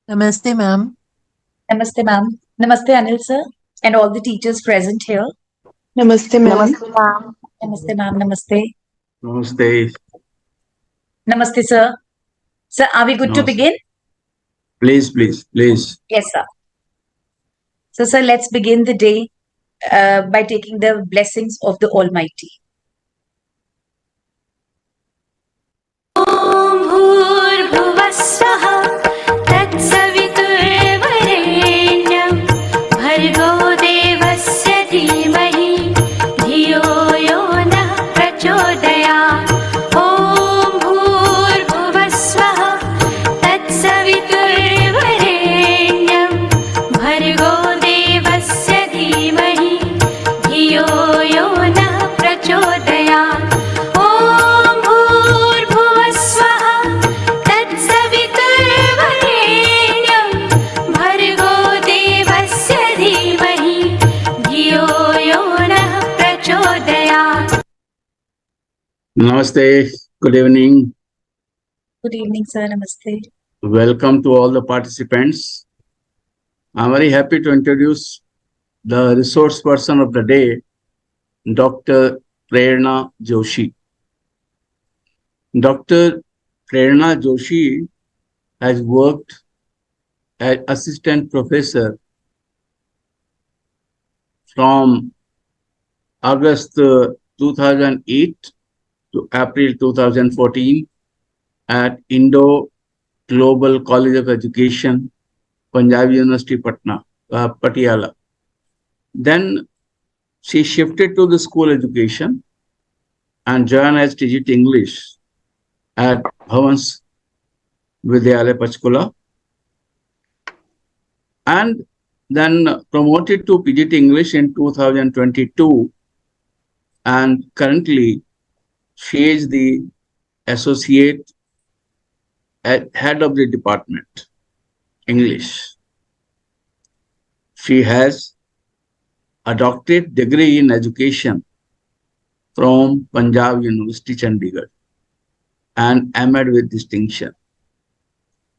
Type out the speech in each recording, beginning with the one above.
Namaste, ma'am. Namaste, ma'am. Namaste, Anil sir, and all the teachers present here. Namaste, ma'am. Namaste, ma'am. Namaste, ma'am. Namaste. Namaste. Namaste, sir. Sir, are we good to Namaste. begin? Please. Yes, sir. So, sir, let's begin the day by taking the blessings of the Almighty. भूर्भुवस्वः तत्सवितुर्वरेण्यं भर्गो देवस्य धीमहि धियो यो नः प्रचोदयात् ॐ भूर्भुवस्वः तत्सवितुर्वरेण्यं भर्गो देवस्य धीमहि धियो यो नः प्रचोदयात् ॐ भूर्भुवस्वः तत्सवितुर्वरेण्यं भर्गो देवस्य धीमहि धियो यो नः प्रचोदयात् Namaste. Good evening. Good evening, sir. Namaste. Welcome to all the participants. I'm very happy to introduce the resource person of the day, Dr. Prerna Joshi. Dr. Prerna Joshi has worked as assistant professor from August 2008 to April 2014 at Indo Global College of Education, Punjab University, Patiala. Then she shifted to the school education and joined as teaching English at Bhavans Vidyalaya Panchkula, and then promoted to PGT English in 2022, and currently she is the associate head of the department, English. She has a doctorate degree in education from Punjab University, Chandigarh, and M.Ed with distinction.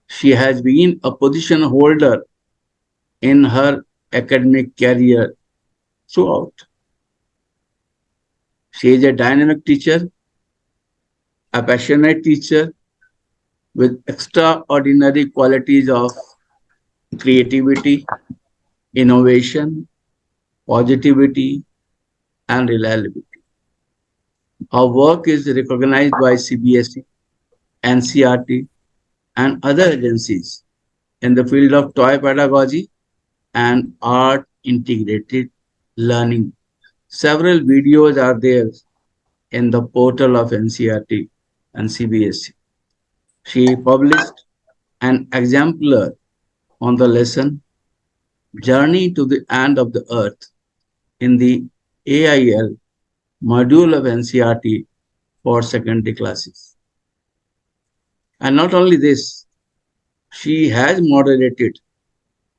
She has been a position holder in her academic career throughout. She is a dynamic teacher, a passionate teacher with extraordinary qualities of creativity, innovation, positivity, and reliability. Her work is recognized by CBSE, NCERT, and other agencies in the field of toy pedagogy and art integrated learning. Several videos are there in the portal of NCERT and CBSE. She published an exemplar on the lesson Journey to the End of the Earth in the AIL module of NCERT for secondary classes. And not only this, she has moderated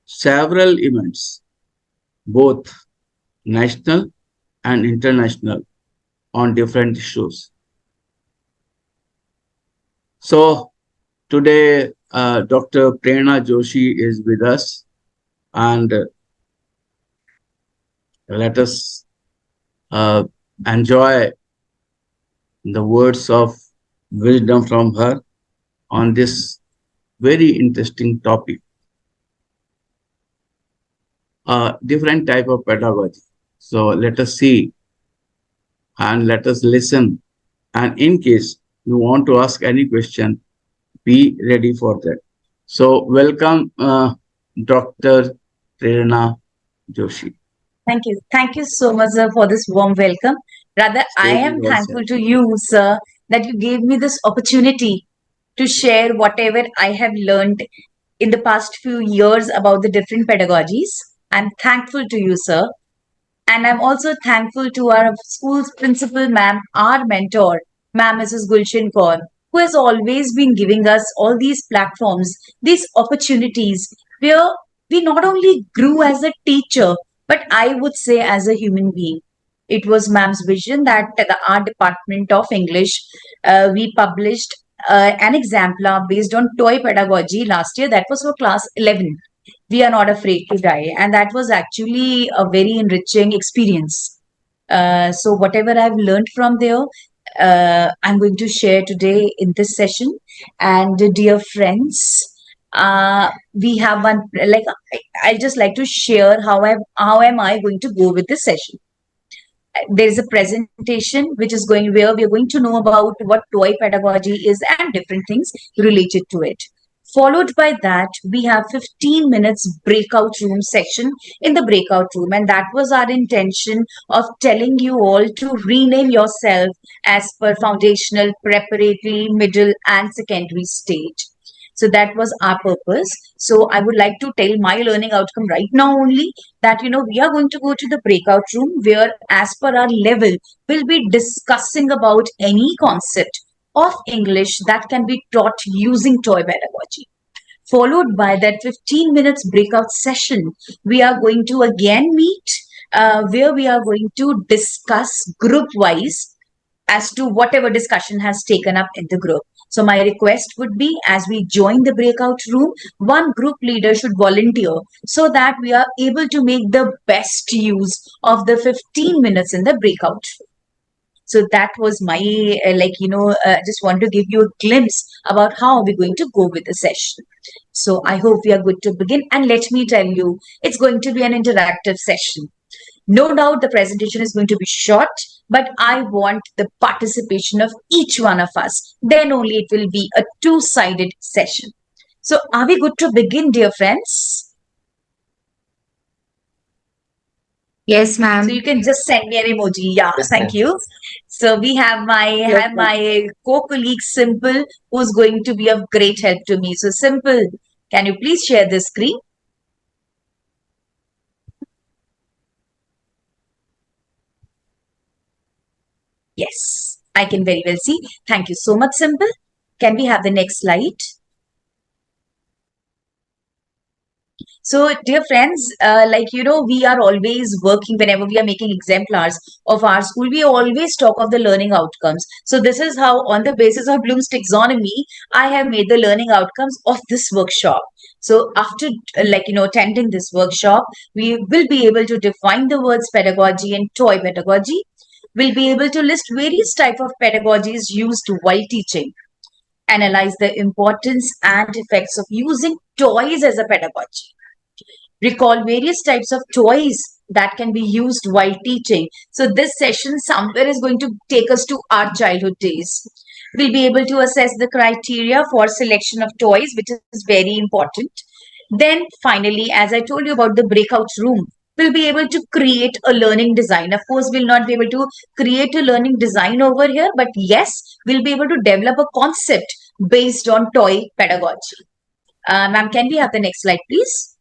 several events, both national and international, on different issues. So today, Dr. Prerna Joshi is with us, and let us enjoy the words of wisdom from her on this very interesting topic. Different type of pedagogy. So let us see and let us listen. And in case you want to ask any question, be ready for that. So welcome, Dr. Prerna Joshi. Thank you. Thank you so much, sir, for this warm welcome. Rather, I Stage am is all thankful set. to you, sir, that you gave me this opportunity to share whatever I have learned in the past few years about the different pedagogies. I'm thankful to you, sir. And I'm also thankful to our school's principal, ma'am, our mentor, ma'am Mrs. Gulshan Kaur, who has always been giving us all these platforms, these opportunities where we not only grew as a teacher, but I would say as a human being. It was ma'am's vision that our department of English, we published an exemplar based on toy pedagogy last year. That was for class 11. We are not afraid to die. And that was actually a very enriching experience. So, whatever I've learned from there, I'm going to share today in this session. And dear friends, we have one like I'll just like to share how am I going to go with this session. There is a presentation which is going where we are going to know about what toy pedagogy is and different things related to it. Followed by that, we have 15 minutes breakout room section in the breakout room. And that was our intention of telling you all to rename yourself as per foundational, preparatory, middle, and secondary stage. So that was our purpose. So I would like to tell my learning outcome right now only that, we are going to go to the breakout room where, as per our level, we'll be discussing about any concept of English that can be taught using toy pedagogy. Followed by that 15 minutes breakout session, we are going to again meet where we are going to discuss group wise as to whatever discussion has taken up in the group. So my request would be, as we join the breakout room, one group leader should volunteer so that we are able to make the best use of the 15 minutes in the breakout room. So that was my, just want to give you a glimpse about how we're going to go with the session. So I hope we are good to begin. And let me tell you, it's going to be an interactive session. No doubt the presentation is going to be short, but I want the participation of each one of us. Then only it will be a two-sided session. So are we good to begin, dear friends? Yes, ma'am. So you can just send me an emoji. Yeah, thank you. So we have my co-colleague Simple, who's going to be of great help to me. So Simple, can you please share the screen? Yes, I can very well see. Thank you so much, Simple. Can we have the next slide? So, dear friends, we are always working whenever we are making exemplars of our school. We always talk of the learning outcomes. So, this is how, on the basis of Bloom's taxonomy, I have made the learning outcomes of this workshop. So, after attending this workshop, we will be able to define the words pedagogy and toy pedagogy. We'll be able to list various type of pedagogies used while teaching, analyze the importance and effects of using toys as a pedagogy, recall various types of toys that can be used while teaching. So this session somewhere is going to take us to our childhood days. We'll be able to assess the criteria for selection of toys, which is very important. Then finally, as I told you about the breakout room, we'll be able to create a learning design. Of course, we'll not be able to create a learning design over here, but yes, we'll be able to develop a concept based on toy pedagogy. Ma'am, can we have the next slide, please?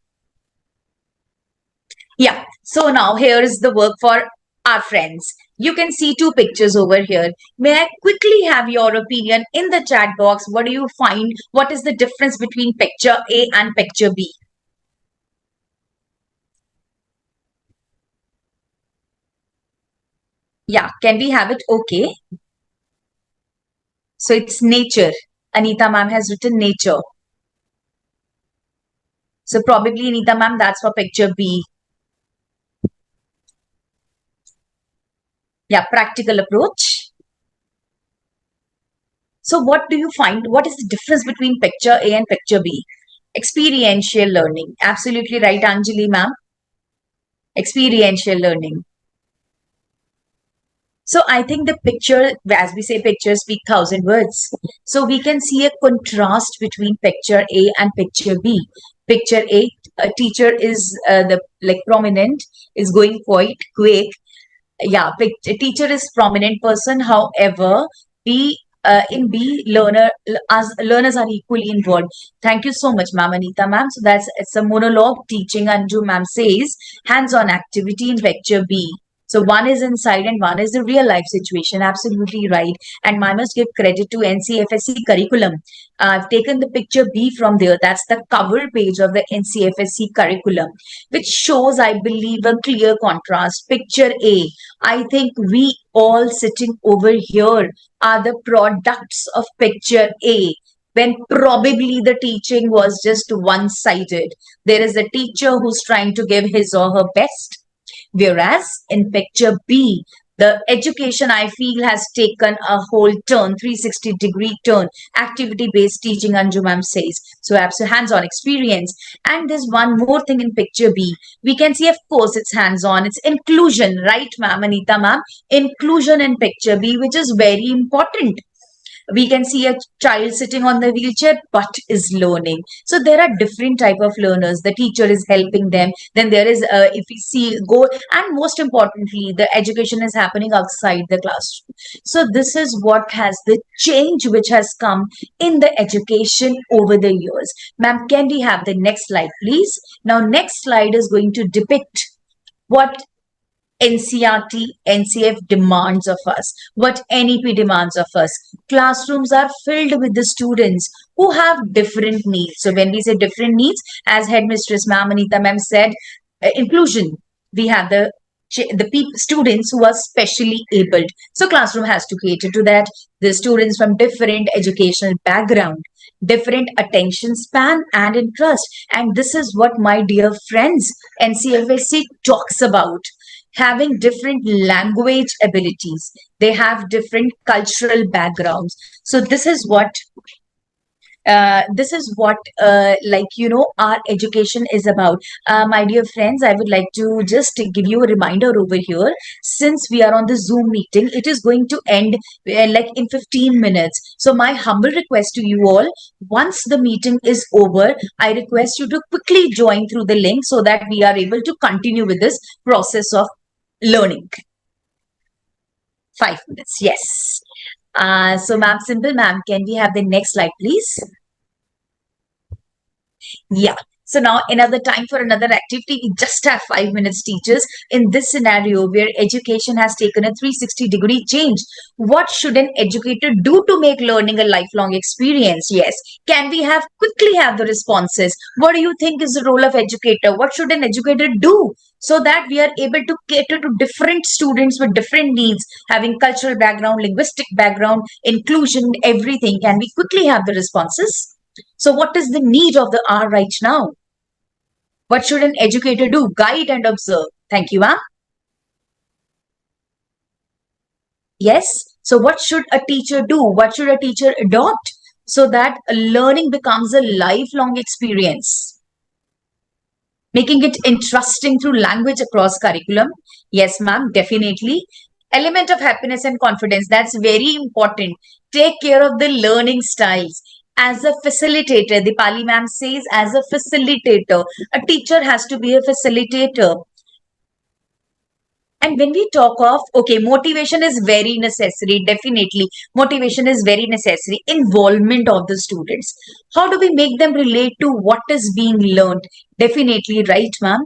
Yeah, so now here is the work for our friends. You can see two pictures over here. May I quickly have your opinion in the chat box? What do you find? What is the difference between picture A and picture B? Yeah, can we have it? Okay. So it's nature. Anita ma'am has written nature. So probably Anita ma'am, that's for picture B. Yeah, practical approach. So what do you find? What is the difference between picture A and picture B? Experiential learning. Absolutely right, Anjali ma'am. Experiential learning. So I think the picture, as we say, pictures speak 1,000 words. So we can see a contrast between picture A and picture B. Picture A, a teacher is prominent, is going quite quick. Yeah, teacher is prominent person. However, in B, learners are equally involved. Thank you so much, ma'am, Anita ma'am. So it's a monologue teaching. Anju ma'am says hands-on activity in picture B. So one is inside and one is the real life situation. Absolutely right. And I must give credit to NCFSC curriculum. I've taken the picture B from there. That's the cover page of the NCFSC curriculum, which shows, I believe, a clear contrast. Picture A, I think we all sitting over here are the products of picture A, when probably the teaching was just one sided. There is a teacher who's trying to give his or her best. Whereas in picture B, the education I feel has taken a whole turn, 360-degree turn, activity based teaching, Anju ma'am says. So, absolute hands on experience. And there's one more thing in picture B. We can see, of course, it's hands on, it's inclusion, right, ma'am, Anita ma'am? Inclusion in picture B, which is very important. We can see a child sitting on the wheelchair but is learning. So there are different type of learners. The teacher is helping them. Then there is, if we see go, and most importantly, the education is happening outside the classroom. So this is what has the change which has come in the education over the years. Ma'am, can we have the next slide, please? Now next slide is going to depict what NCRT, NCF demands of us, what NEP demands of us. Classrooms are filled with the students who have different needs. So when we say different needs, as Headmistress Ma'am Anita Ma'am said, inclusion. We have the students who are specially abled. So classroom has to cater to that. The students from different educational background, different attention span and interest. And this is what, my dear friends, NCFSC talks about. Having different language abilities, they have different cultural backgrounds. So this is what our education is about. My dear friends, I would like to just give you a reminder over here. Since we are on the Zoom meeting, it is going to end like in 15 minutes. So my humble request to you all, once the meeting is over, I request you to quickly join through the link so that we are able to continue with this process of learning. 5 minutes, yes. So ma'am, simple ma'am, can we have the next slide, please? Yeah. So now another time for another activity. We just have 5 minutes, teachers. In this scenario where education has taken a 360-degree change, what should an educator do to make learning a lifelong experience? Yes. Can we have quickly have the responses? What do you think is the role of educator? What should an educator do so that we are able to cater to different students with different needs, having cultural background, linguistic background, inclusion, everything? Can we quickly have the responses? So what is the need of the hour right now? What should an educator do? Guide and observe. Thank you, ma'am. Yes. So what should a teacher do? What should a teacher adopt so that learning becomes a lifelong experience? Making it interesting through language across curriculum. Yes, ma'am, definitely. Element of happiness and confidence. That's very important. Take care of the learning styles. As a facilitator, the Pali ma'am says, as a facilitator, a teacher has to be a facilitator. And when we talk of, okay, motivation is very necessary, definitely. Motivation is very necessary. Involvement of the students. How do we make them relate to what is being learned? Definitely, right, ma'am?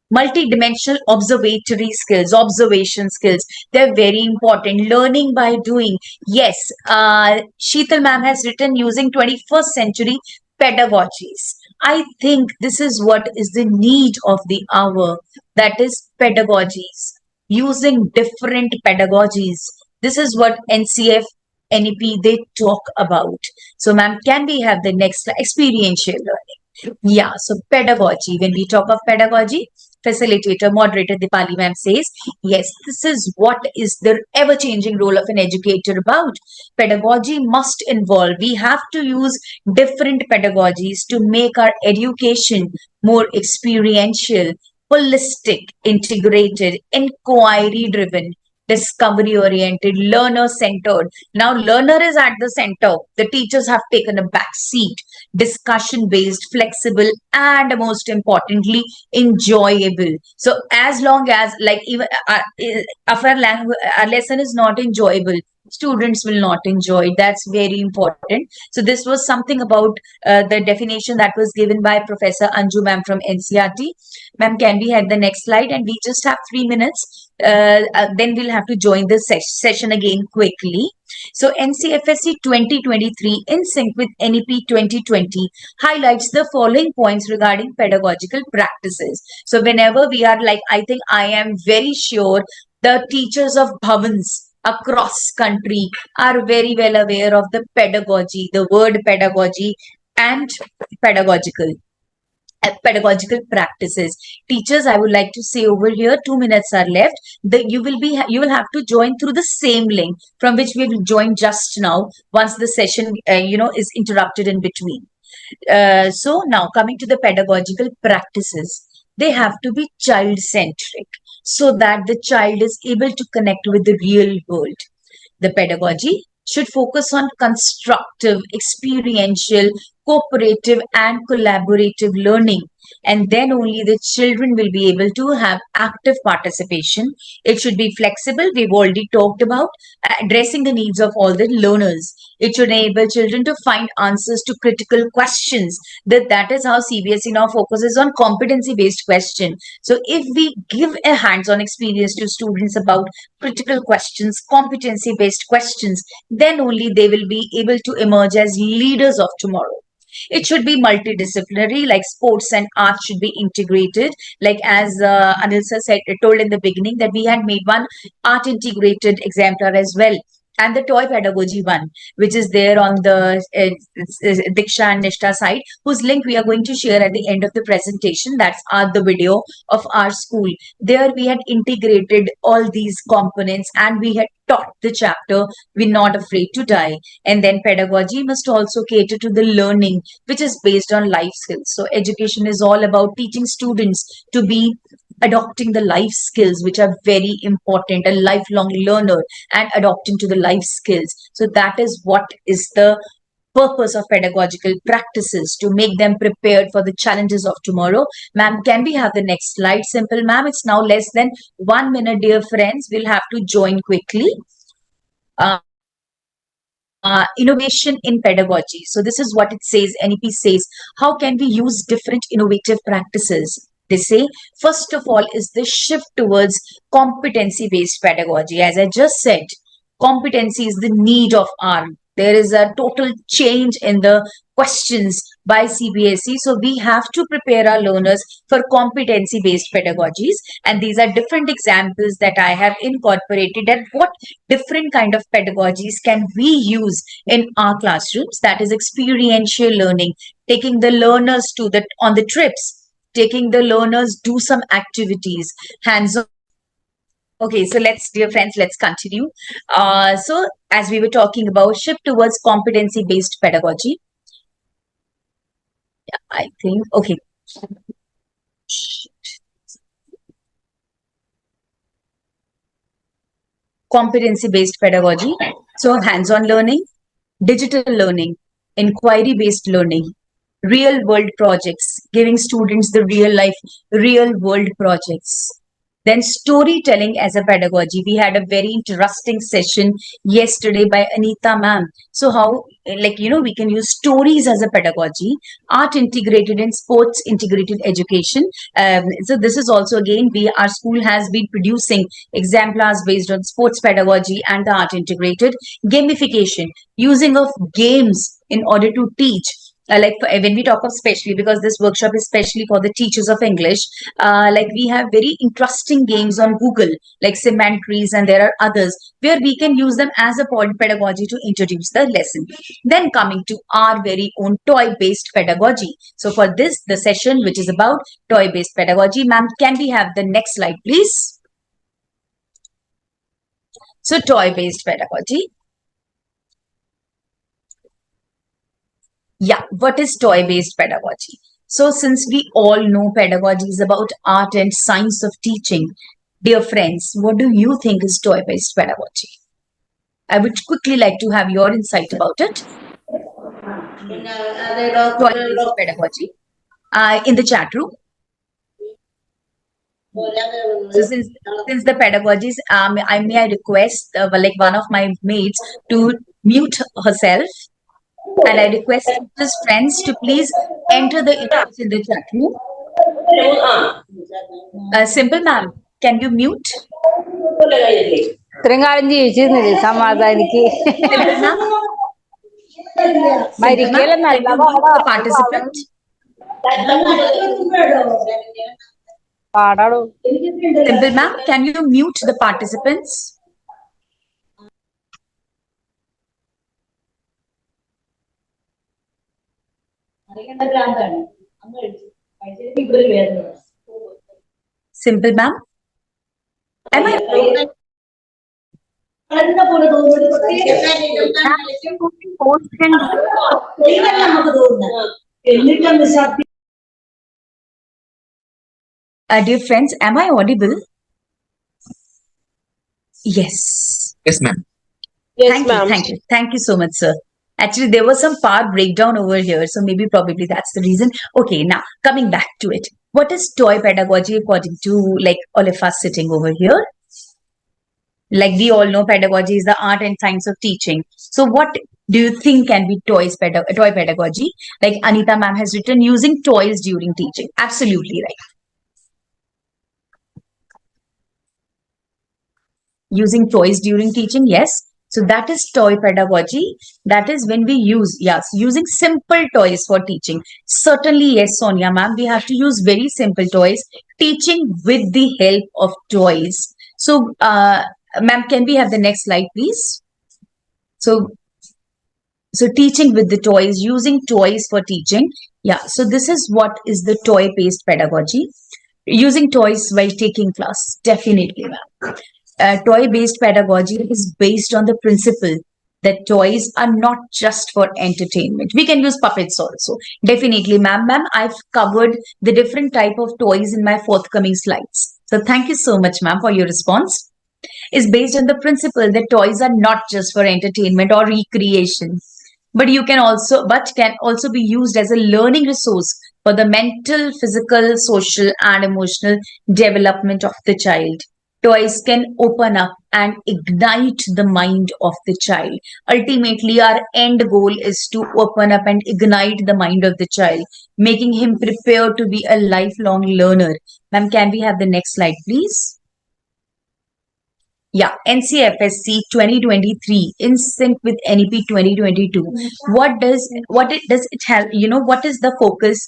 Multi-dimensional observatory skills, observation skills, they're very important. Learning by doing. Yes, Sheetal ma'am has written using 21st century pedagogies. I think this is what is the need of the hour. That is pedagogies. Using different pedagogies. This is what NCF, NEP, they talk about. So ma'am, can we have the next experiential learning? Yeah, so pedagogy. When we talk of pedagogy, facilitator, moderator, Dipali ma'am says, yes, this is what is the ever-changing role of an educator about. Pedagogy must involve, we have to use different pedagogies to make our education more experiential, holistic, integrated, inquiry-driven, discovery-oriented, learner-centered. Now, learner is at the center. The teachers have taken a back seat. Discussion-based, flexible, and most importantly, enjoyable. So, as long as, like, even if our lesson is not enjoyable, students will not enjoy it. That's very important. So this was something about the definition that was given by Professor Anju ma'am from NCRT. Ma'am, can we have the next slide? And we just have 3 minutes. Then we'll have to join the session again quickly. So NCFSC 2023 in sync with NEP 2020 highlights the following points regarding pedagogical practices. So whenever we are like, I think I am very sure the teachers of bhavans across country are very well aware of the pedagogy, the word pedagogy and pedagogical pedagogical practices. Teachers, I would like to say over here, 2 minutes are left. You will have to join through the same link from which we will join just now once the session is interrupted in between. So now coming to the pedagogical practices, they have to be child centric so that the child is able to connect with the real world. The pedagogy should focus on constructive, experiential, cooperative, and collaborative learning. And then only the children will be able to have active participation. It should be flexible. We've already talked about addressing the needs of all the learners. It should enable children to find answers to critical questions. That is how CBSE now focuses on competency-based question. So if we give a hands-on experience to students about critical questions, competency-based questions, then only they will be able to emerge as leaders of tomorrow. It should be multidisciplinary, like sports and art should be integrated. Like as Anil sir said, told in the beginning that we had made one art integrated exemplar as well. And the toy pedagogy one, which is there on the Diksha and Nishta side, whose link we are going to share at the end of the presentation. That's the video of our school. There we had integrated all these components and we had taught the chapter We're Not Afraid to Die. And then pedagogy must also cater to the learning, which is based on life skills. So education is all about teaching students to be adopting the life skills, which are very important, a lifelong learner and adopting to the life skills. So that is what is the purpose of pedagogical practices, to make them prepared for the challenges of tomorrow. Ma'am, can we have the next slide? Simple, ma'am. It's now less than 1 minute, dear friends. We'll have to join quickly. Innovation in pedagogy. So this is what it says. NEP says, how can we use different innovative practices? They say, first of all, is the shift towards competency-based pedagogy. As I just said, competency is the need of our. There is a total change in the questions by CBSE. So we have to prepare our learners for competency-based pedagogies. And these are different examples that I have incorporated at what different kind of pedagogies can we use in our classrooms. That is experiential learning, taking the learners to on the trips, taking the learners do some activities, hands-on. Okay, so dear friends, let's continue. So as we were talking about shift towards competency-based pedagogy, yeah, I think, okay. Competency-based pedagogy. So hands-on learning, digital learning, inquiry-based learning, real-world projects, giving students the real-world projects. Then storytelling as a pedagogy. We had a very interesting session yesterday by Anita ma'am. So how, we can use stories as a pedagogy, art integrated in sports integrated education. So this is also again, our school has been producing exemplars based on sports pedagogy and the art integrated. Gamification, using of games in order to teach. When we talk of specially, because this workshop is specially for the teachers of English, we have very interesting games on Google, like Semantrics, and there are others where we can use them as a pedagogy to introduce the lesson. Then coming to our very own toy-based pedagogy. So for this, the session which is about toy-based pedagogy, ma'am, can we have the next slide, please? So toy-based pedagogy. Yeah, what is toy-based pedagogy? So since we all know pedagogy is about art and science of teaching, dear friends, what do you think is toy-based pedagogy? I would quickly like to have your insight about it. Toy-based pedagogy in the chat room. So since the pedagogies, I request like one of my mates to mute herself, and I request his friends to please enter the inputs in the chat room. Simple ma'am, can you mute? ഇത്രയും കാലം ജീവിച്ചിരുന്നില്ലേ സമാധാനിക്ക് Simple ma'am, Simple ma'am, മരിക്കലും can നല്ല you mute പാടാ the participant? പാടാടോ Simple ma'am, can you mute the participants? Simple ma'am, am I dear friends, am I audible? Yes. Yes, ma'am. Thank you so much, sir. Actually, there was some power breakdown over here, so maybe probably that's the reason. Okay, now coming back to it. What is toy pedagogy according to like all of us sitting over here? Like we all know, pedagogy is the art and science of teaching. So, what do you think can be toy pedagogy? Like Anita ma'am has written, using toys during teaching. Absolutely right. Using toys during teaching, yes. So that is toy pedagogy. That is when we use, yes, using simple toys for teaching. Certainly, yes, Sonia ma'am, we have to use very simple toys, teaching with the help of toys. So, ma'am, can we have the next slide, please? So teaching with the toys, using toys for teaching. Yeah, so this is what is the toy-based pedagogy. Using toys while taking class, definitely, ma'am. Toy-based pedagogy is based on the principle that toys are not just for entertainment. We can use puppets also. Definitely, ma'am. Ma'am, I've covered the different type of toys in my forthcoming slides. So thank you so much, ma'am, for your response. Is based on the principle that toys are not just for entertainment or recreation, but can also be used as a learning resource for the mental, physical, social, and emotional development of the child. Toys can open up and ignite the mind of the child. Ultimately, our end goal is to open up and ignite the mind of the child, making him prepared to be a lifelong learner. Ma'am, can we have the next slide, please? Yeah, NCFSC 2023 in sync with NEP 2022. What does it have? What is the focus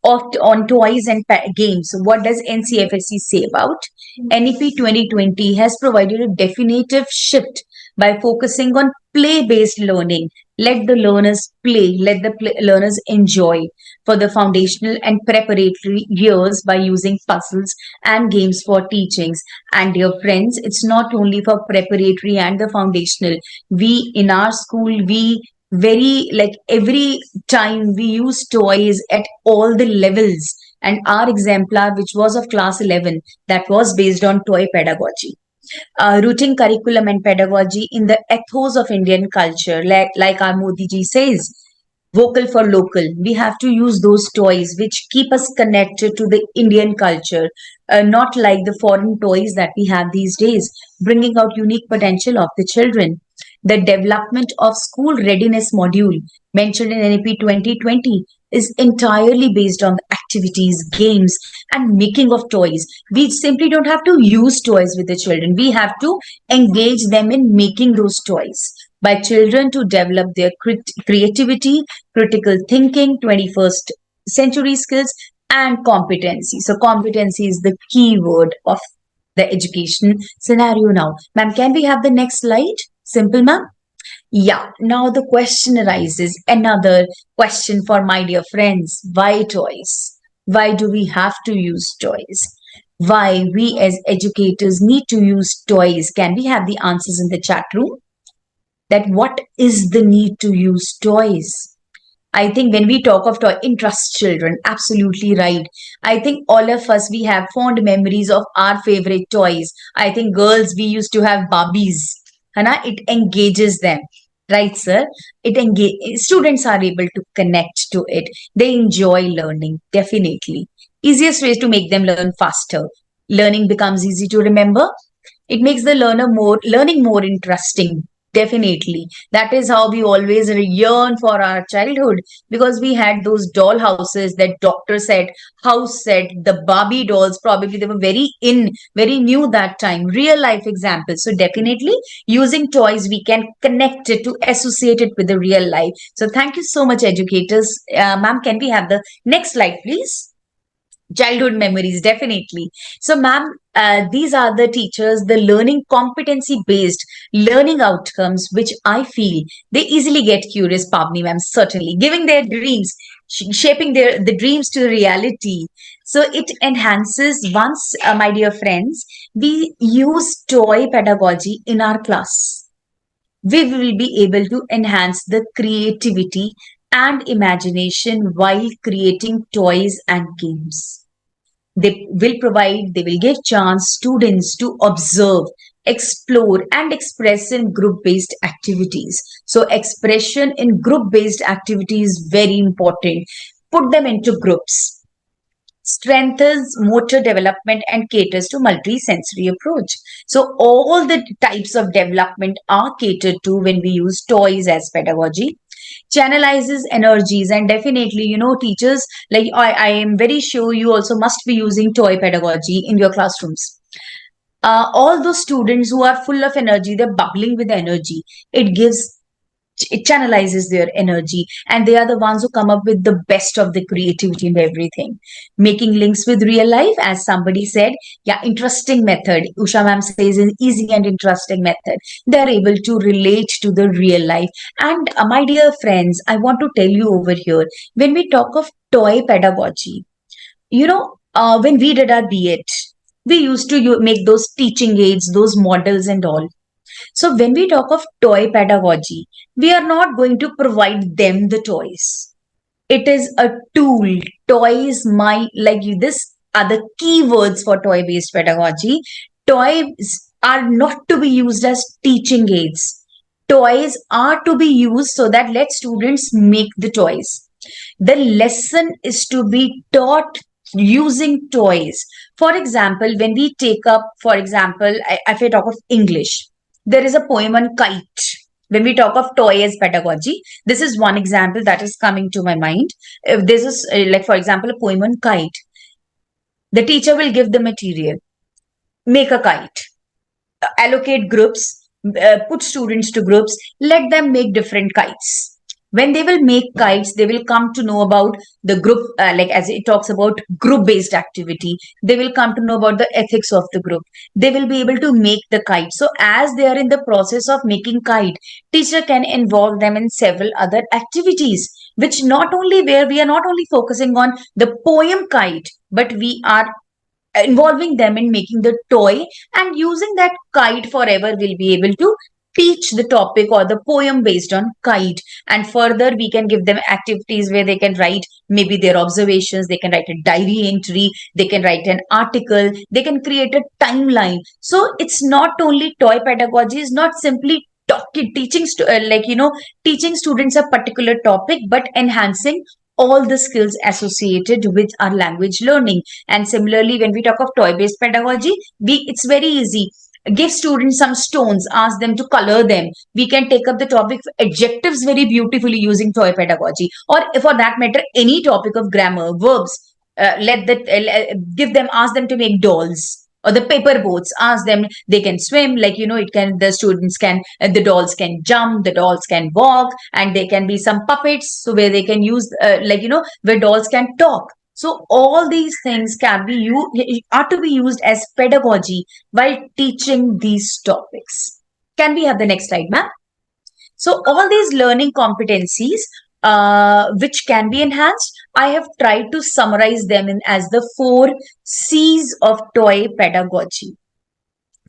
on toys and games? What does NCFSC say about? NEP 2020 has provided a definitive shift by focusing on play-based learning. Let the learners play, let the learners enjoy for the foundational and preparatory years by using puzzles and games for teachings. And dear friends, it's not only for preparatory and the foundational. We in our school, we very like every time we use toys at all the levels, and our exemplar, which was of class 11, that was based on toy pedagogy. Rooting curriculum and pedagogy in the ethos of Indian culture, like our Modi ji says, vocal for local. We have to use those toys which keep us connected to the Indian culture, not like the foreign toys that we have these days, bringing out unique potential of the children. The development of school readiness module mentioned in NEP 2020 is entirely based on activities, games, and making of toys. We simply don't have to use toys with the children. We have to engage them in making those toys by children to develop their creativity, critical thinking, 21st century skills, and competency. So competency is the key word of the education scenario now. Ma'am, can we have the next slide? Simple, ma'am? Yeah, now the question arises, another question for my dear friends. Why toys? Why do we have to use toys? Why we as educators need to use toys? Can we have the answers in the chat room? That what is the need to use toys? I think when we talk of toy, interest children, absolutely right. I think all of us, we have fond memories of our favorite toys. I think girls, we used to have Barbies. Hana, it engages them. Right, sir? Students are able to connect to it. They enjoy learning, definitely. Easiest way is to make them learn faster. learning becomes easy to remember. It makes the learning more interesting. Definitely. That is how we always yearn for our childhood, because we had those doll houses, that doctor set, house set, the Barbie dolls. Probably they were very new that time. Real life examples. So definitely using toys, we can connect it to associate it with the real life. So thank you so much, educators. Ma'am, can we have the next slide, please? Childhood memories, definitely. So, ma'am, these are the teachers, the learning competency based learning outcomes, which I feel they easily get curious, Pavni ma'am, certainly giving their dreams, shaping the dreams to reality. So it enhances once, my dear friends, we use toy pedagogy in our class, we will be able to enhance the creativity and imagination while creating toys and games. They will give chance students to observe, explore, and express in group based activities. So expression in group based activity is very important. Put them into groups, strengthens motor development and caters to multi-sensory approach. So all the types of development are catered to when we use toys as pedagogy. Channelizes energies, and definitely, teachers, like I am very sure you also must be using toy pedagogy in your classrooms. All those students who are full of energy, they're bubbling with energy. It channelizes their energy, and they are the ones who come up with the best of the creativity and everything. Making links with real life, as somebody said, yeah, interesting method. Usha ma'am says an easy and interesting method. They are able to relate to the real life. And my dear friends, I want to tell you over here, when we talk of toy pedagogy, when we did our B.Ed, we used to make those teaching aids, those models and all. So when we talk of toy pedagogy, we are not going to provide them the toys. It is a tool. Toys, this are the keywords for toy based pedagogy. Toys are not to be used as teaching aids. Toys are to be used so that let students make the toys. The lesson is to be taught using toys. For example, when we take up, for example, if I talk of English, there is a poem on kite. When we talk of toy as pedagogy, this is one example that is coming to my mind. If this is, like, for example, a poem on kite, the teacher will give the material, make a kite, allocate groups, put students to groups, let them make different kites. When they will make kites, they will come to know about the group, like as it talks about group based activity. They will come to know about the ethics of the group. They will be able to make the kite. So as they are in the process of making kite, teacher can involve them in several other activities, which not only where we are not only focusing on the poem kite, but we are involving them in making the toy, and using that kite forever will be able to teach the topic or the poem based on kite. And further, we can give them activities where they can write maybe their observations, they can write a diary entry, they can write an article, they can create a timeline. So it's not only toy pedagogy is not simply teaching students a particular topic, but enhancing all the skills associated with our language learning. And similarly, when we talk of toy based pedagogy, it's very easy. Give students some stones, ask them to color them. We can take up the topic of adjectives very beautifully using toy pedagogy, or for that matter, any topic of grammar, verbs. Ask them to make dolls or the paper boats. Ask them, they can swim, the students can, the dolls can jump, the dolls can walk, and there can be some puppets, so where they can use, where dolls can talk. So all these things are to be used as pedagogy while teaching these topics. Can we have the next slide, ma'am? So all these learning competencies, which can be enhanced, I have tried to summarize them in as the 4 C's of toy pedagogy.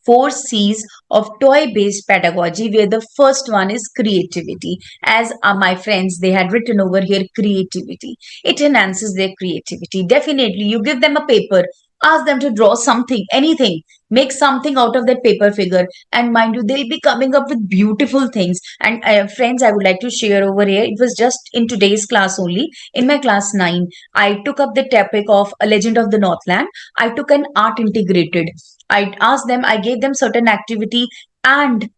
4 C's of toy-based pedagogy, where the first one is creativity. As my friends, they had written over here, creativity. It enhances their creativity. Definitely, you give them a paper, Ask them to draw something, anything, make something out of that paper figure. And mind you, they'll be coming up with beautiful things. And friends, I would like to share over here. It was just in today's class only. In my class 9, I took up the topic of A Legend of the Northland. I took an art integrated. I asked them, I gave them certain activity, and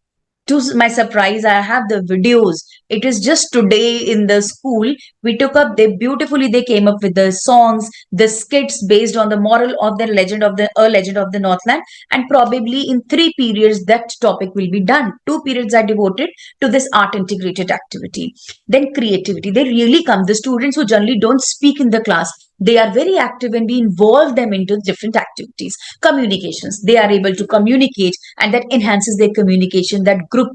to my surprise, I have the videos. It is just today in the school. We took up, they beautifully, they came up with the songs, the skits based on the moral of the legend of the A Legend of the Northland. And probably in 3 periods, that topic will be done. 2 periods are devoted to this art integrated activity. Then creativity. They really come. The students who generally don't speak in the class, they are very active, and we involve them into different activities. Communications, they are able to communicate, and that enhances their communication, that group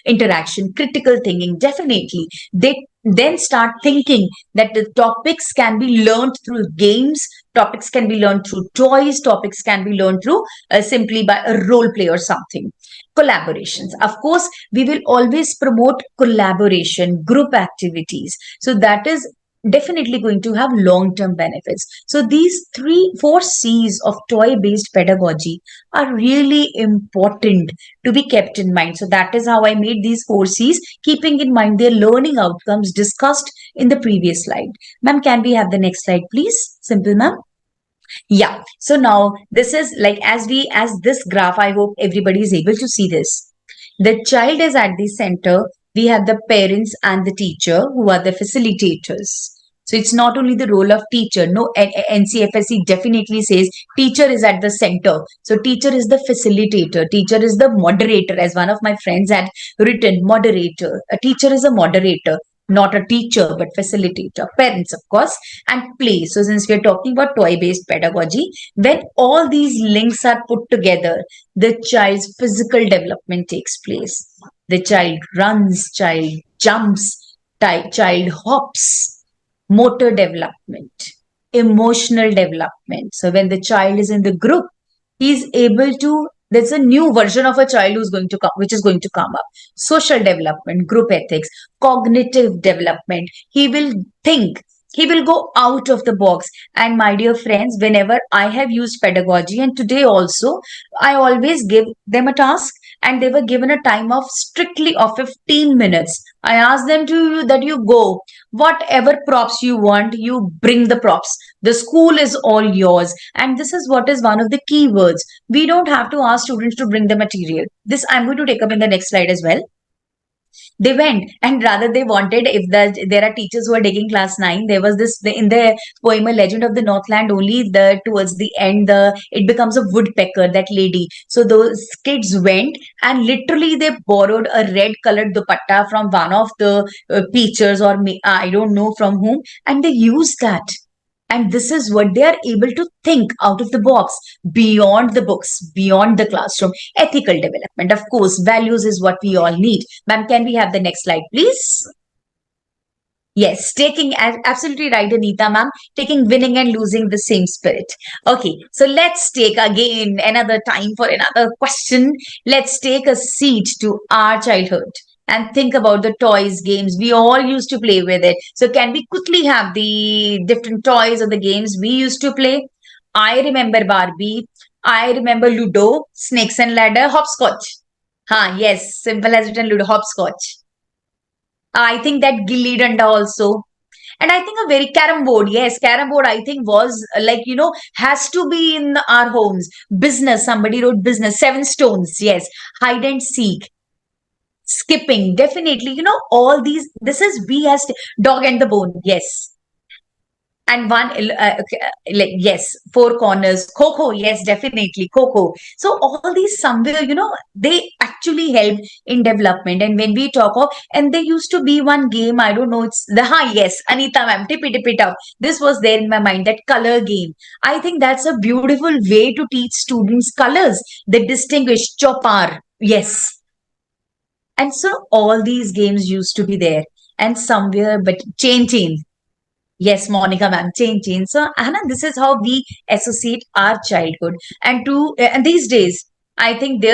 interaction. Critical thinking, definitely they then start thinking that the topics can be learned through games, topics can be learned through toys, topics can be learned through simply by a role play or something. Collaborations, of course, we will always promote collaboration, group activities, so that is definitely going to have long term benefits. So these 4 C's of toy based pedagogy are really important to be kept in mind. So that is how I made these 4 C's, keeping in mind their learning outcomes discussed in the previous slide. Ma'am, can we have the next slide, please? Simple, ma'am. Yeah. So now this is like, as this graph, I hope everybody is able to see this. The child is at the center. We have the parents and the teacher who are the facilitators. So it's not only the role of teacher. No, NCFSC definitely says teacher is at the center. So teacher is the facilitator. Teacher is the moderator, as one of my friends had written, moderator. A teacher is a moderator, not a teacher, but facilitator. Parents, of course, and play. So since we're talking about toy-based pedagogy, when all these links are put together, the child's physical development takes place. The child runs, child jumps, child hops, motor development, emotional development. So when the child is in the group, he's able to, there's a new version of a child who's going to come, which is going to come up. Social development, group ethics, cognitive development. He will think, he will go out of the box. And my dear friends, whenever I have used pedagogy, and today also, I always give them a task, and they were given a time of strictly of 15 minutes. I asked them to that you go, whatever props you want, you bring the props. The school is all yours. And this is what is one of the key words. We don't have to ask students to bring the material. This I'm going to take up in the next slide as well. They went, and rather they wanted, if there are teachers who are taking class 9, there was this in the poem A Legend of the Northland, only the towards the end, it becomes a woodpecker, that lady. So those kids went, and literally they borrowed a red colored dupatta from one of the teachers, or I don't know from whom, and they used that. And this is what they are able to think out of the box, beyond the books, beyond the classroom. Ethical development, of course, values is what we all need. Ma'am, can we have the next slide, please? Yes, taking, absolutely right, Anita ma'am, taking winning and losing the same spirit. Okay, so let's take again another time for another question. Let's take a seat to our childhood and think about the toys, games. We all used to play with it. So can we quickly have the different toys or the games we used to play? I remember Barbie. I remember Ludo, Snakes and Ladder, Hopscotch. Yes, simple as written, Ludo, Hopscotch. I think that Gilli Danda also. And I think a very carom board, yes, carom board, I think was like, has to be in our homes. Business, somebody wrote business. 7 stones, yes. Hide and seek. Skipping, definitely, all these, this is we as dog and the bone, yes. And one, like, yes, 4 corners, Coco, yes, definitely, Coco. So all these somewhere, they actually help in development. And when we talk of, and there used to be one game, I don't know, it's yes, Anita ma'am, tippy tippy top. This was there in my mind, that color game. I think that's a beautiful way to teach students colors, they distinguish chopar, yes. And so all these games used to be there. And somewhere, but chain. Yes, Monica ma'am, chain. So Anna, this is how we associate our childhood. And these days, I think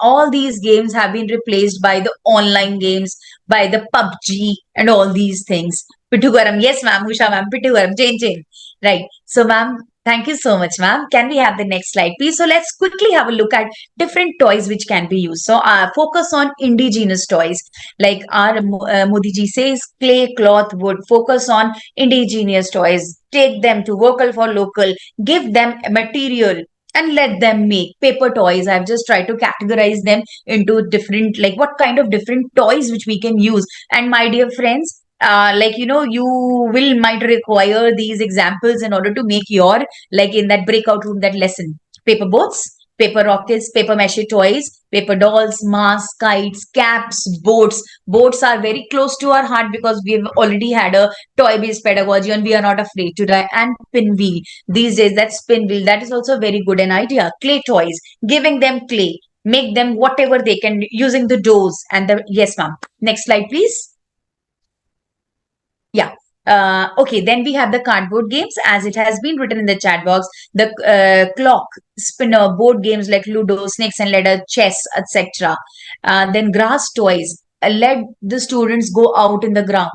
all these games have been replaced by the online games, by the PUBG and all these things. Pittugaram, yes ma'am, Usha ma'am, Pittugaram, chain. Right. So ma'am, Thank you so much, ma'am. Can we have the next slide, please? So let's quickly have a look at different toys which can be used. So focus on indigenous toys. Like our Modi ji says, clay, cloth, wood. Focus on indigenous toys. Take them to vocal for local. Give them material and let them make paper toys. I've just tried to categorize them into different, like what kind of different toys which we can use. And my dear friends, like you will might require these examples in order to make your, like in that breakout room, that lesson. Paper boats, paper rockets, paper mache toys, paper dolls, masks, kites, caps, boats. Boats are very close to our heart because we've already had a toy based pedagogy and we are not afraid to die. And pinwheel, these days that spin wheel, that is also very good an idea. Clay toys, giving them clay, make them whatever they can using the doughs and the, yes ma'am, next slide please. Yeah. Okay, then we have the cardboard games, as it has been written in the chat box. The clock, spinner, board games like Ludo, Snakes and Ladder, chess, etc. Then grass toys. Let the students go out in the ground.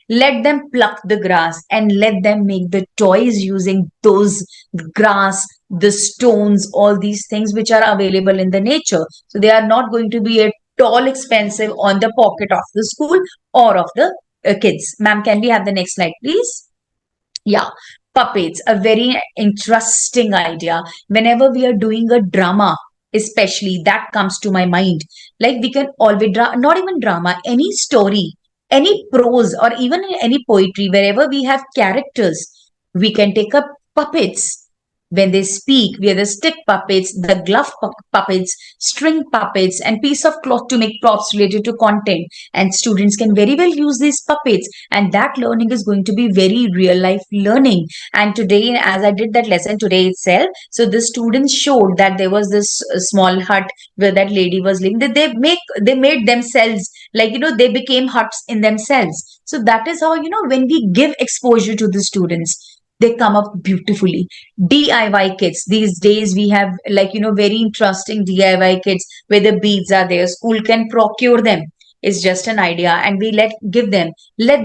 Let them pluck the grass and let them make the toys using those grass, the stones, all these things which are available in the nature. So they are not going to be at all expensive on the pocket of the school or of the kids. Ma'am, can we have the next slide, please? Yeah, puppets, a very interesting idea. Whenever we are doing a drama, especially that comes to my mind. Like we can always, not even drama, any story, any prose, or even in any poetry, wherever we have characters, we can take up puppets. When they speak, we have the stick puppets, the glove puppets, string puppets, and piece of cloth to make props related to content. And students can very well use these puppets, and that learning is going to be very real life learning. And today, as I did that lesson today itself, so the students showed that there was this small hut where that lady was living. They made themselves, like they became huts in themselves. So that is how, when we give exposure to the students, they come up beautifully. DIY kits. These days we have, like very interesting DIY kits where the beads are there. School can procure them. It's just an idea, and we let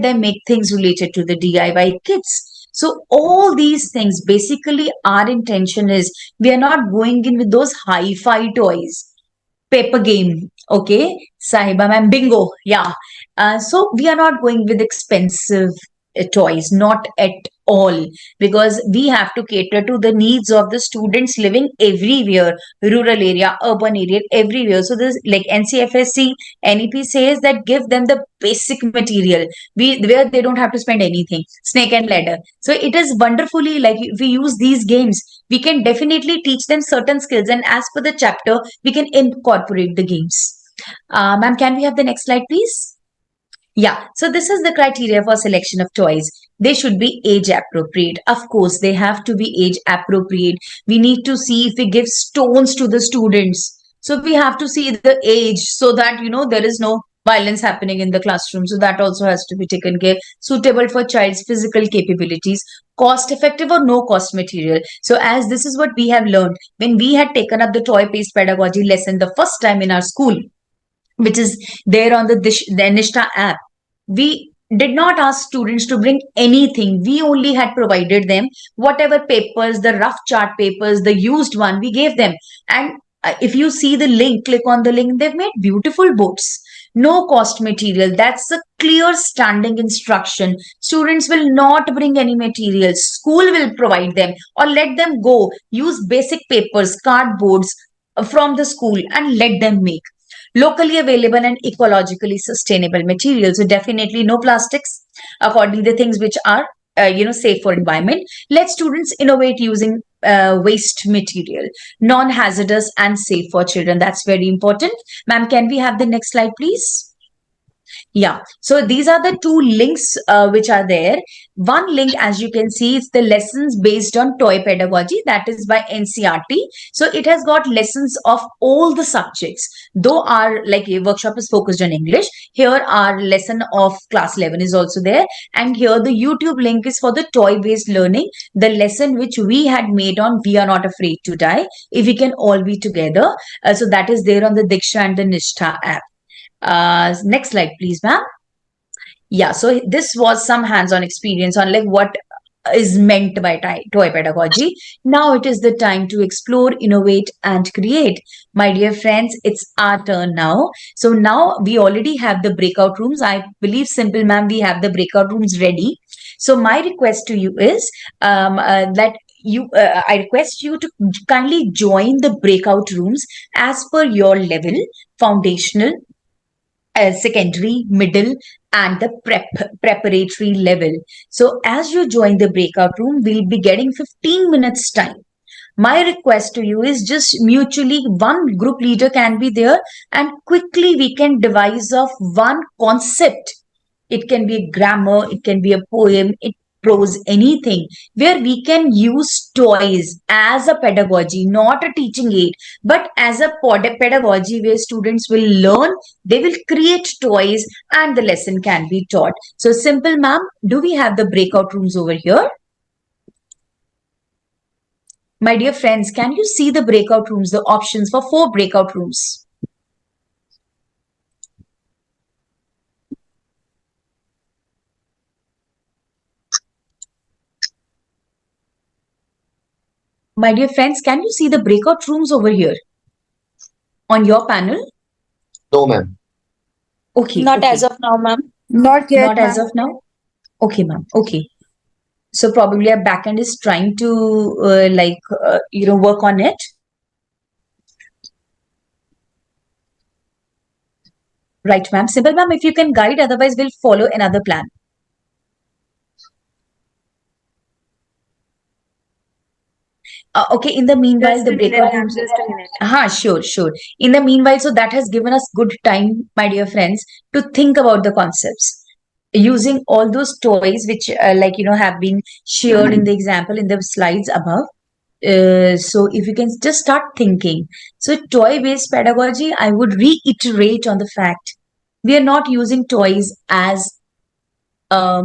them make things related to the DIY kits. So all these things, basically our intention is, we are not going in with those hi-fi toys. Paper game, okay, Sahiba ma'am, bingo, yeah. So we are not going with expensive toys, not at all, because we have to cater to the needs of the students living everywhere, rural area, urban area, everywhere. So this, like NCFSC, NEP says that give them the basic material, where they don't have to spend anything. Snake and ladder. So it is wonderfully, like if we use these games, we can definitely teach them certain skills, and as per the chapter, we can incorporate the games. Ma'am, can we have the next slide, please? Yeah, so this is the criteria for selection of toys. They should be age appropriate. Of course, they have to be age appropriate. We need to see if we give stones to the students. So we have to see the age so that, there is no violence happening in the classroom. So that also has to be taken care. Suitable for child's physical capabilities, cost effective or no cost material. So as this is what we have learned when we had taken up the toy based pedagogy lesson the first time in our school, which is there on the Nishta app. We did not ask students to bring anything. We only had provided them whatever papers, the rough chart papers, the used one, we gave them. And if you see the link, click on the link, they've made beautiful boats. No cost material. That's a clear standing instruction. Students will not bring any materials. School will provide them, or let them go. Use basic papers, cardboards from the school, and let them make locally available and ecologically sustainable materials. So definitely no plastics, according to the things which are safe for environment. Let students innovate using waste material, non-hazardous and safe for children. That's very important. Ma'am, can we have the next slide, please? Yeah, so these are the two links which are there. One link, as you can see, is the lessons based on toy pedagogy, that is by NCRT. So it has got lessons of all the subjects. Though our workshop is focused on English, here our lesson of class 11 is also there. And here the YouTube link is for the toy based learning, the lesson which we had made on We Are Not Afraid to Die, if we can all be together. So that is there on the Diksha and the Nishtha app. Next slide, please, ma'am. Yeah, so this was some hands-on experience on like what is meant by toy pedagogy. Now it is the time to explore, innovate, and create. My dear friends, it's our turn now. So now we already have the breakout rooms. I believe, Simple Ma'am, we have the breakout rooms ready. So my request to you is that I request you to kindly join the breakout rooms as per your level, foundational, secondary, middle, and the preparatory level. So as you join the breakout room, we'll be getting 15 minutes time. My request to you is just mutually one group leader can be there and quickly we can devise of one concept. It can be a grammar, it can be a poem, it prose, anything where we can use toys as a pedagogy, not a teaching aid, but as a pedagogy where students will learn, they will create toys and the lesson can be taught. So Simple Ma'am, do we have the breakout rooms over here? My dear friends, can you see the breakout rooms, the options for 4 breakout rooms? My dear friends, can you see the breakout rooms over here on your panel? No, ma'am. Okay, Not okay. as of now, ma'am. Not yet, Not as ma'am. of now? Okay, ma'am. Okay. So probably our backend is trying to work on it. Right, ma'am. Simple, ma'am, if you can guide, otherwise we'll follow another plan. Okay, in the meanwhile, Just the a minute, breakout ma'am. rooms. Just a minute. Sure, sure. In the meanwhile, so that has given us good time, my dear friends, to think about the concepts using all those toys which, have been shared in the example in the slides above. So if you can just start thinking. So toy-based pedagogy, I would reiterate on the fact we are not using toys as a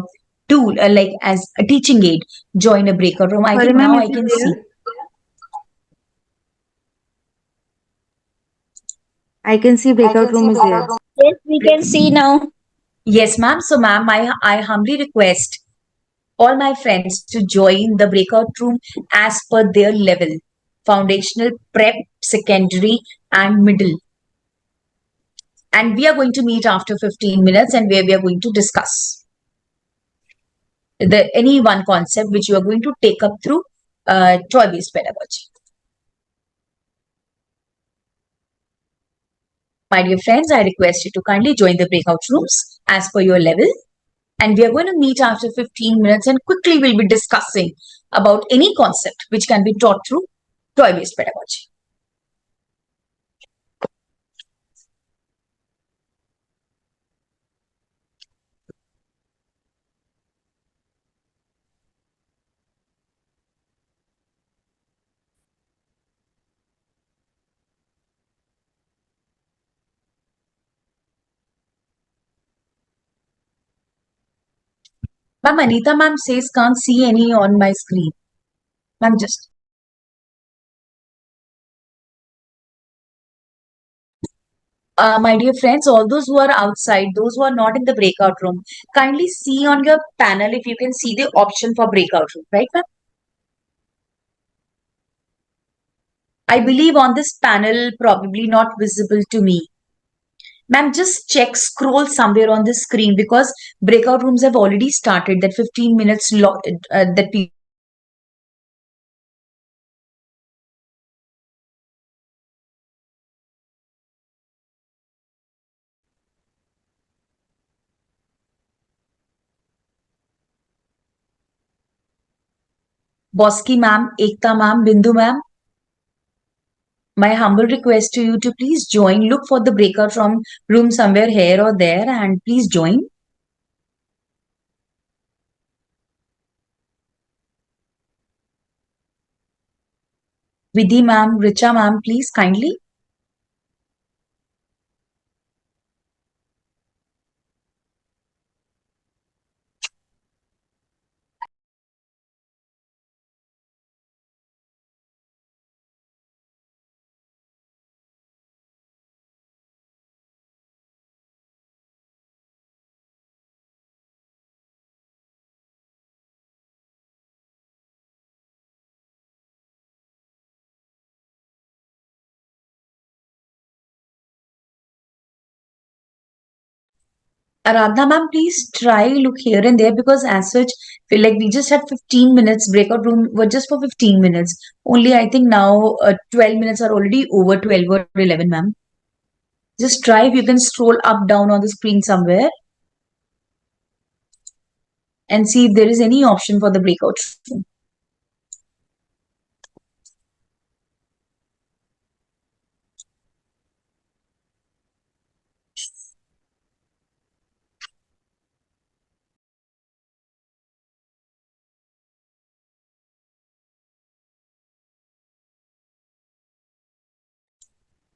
tool, like as a teaching aid. Join a breakout room. I Sorry, think ma'am, now is I it can there? see. I can see breakout room is there. Yes, we can see now. Yes, ma'am. So, ma'am, I humbly request all my friends to join the breakout room as per their level, foundational, prep, secondary, and middle. And we are going to meet after 15 minutes and where we are going to discuss any one concept which you are going to take up through toy-based pedagogy. My dear friends, I request you to kindly join the breakout rooms as per your level. And we are going to meet after 15 minutes and quickly we'll be discussing about any concept which can be taught through toy-based pedagogy. Ma'am, Anita ma'am says can't see any on my screen. Ma'am, just. My dear friends, all those who are outside, those who are not in the breakout room, kindly see on your panel if you can see the option for breakout room, right, ma'am? I believe on this panel, probably not visible to me. Ma'am, just check, scroll somewhere on the screen because breakout rooms have already started. That 15 minutes that people. Bosky ma'am, Ekta ma'am, Bindu ma'am. My humble request to you to please join. Look for the breakout room somewhere here or there and please join. Vidhi ma'am, Richa ma'am, please kindly. Aradhna ma'am, please try look here and there because as such, feel like we just had 15 minutes. Breakout room were just for 15 minutes. Only I think now 12 minutes are already over 12 or 11, ma'am. Just try if you can scroll up down on the screen somewhere and see if there is any option for the breakout room.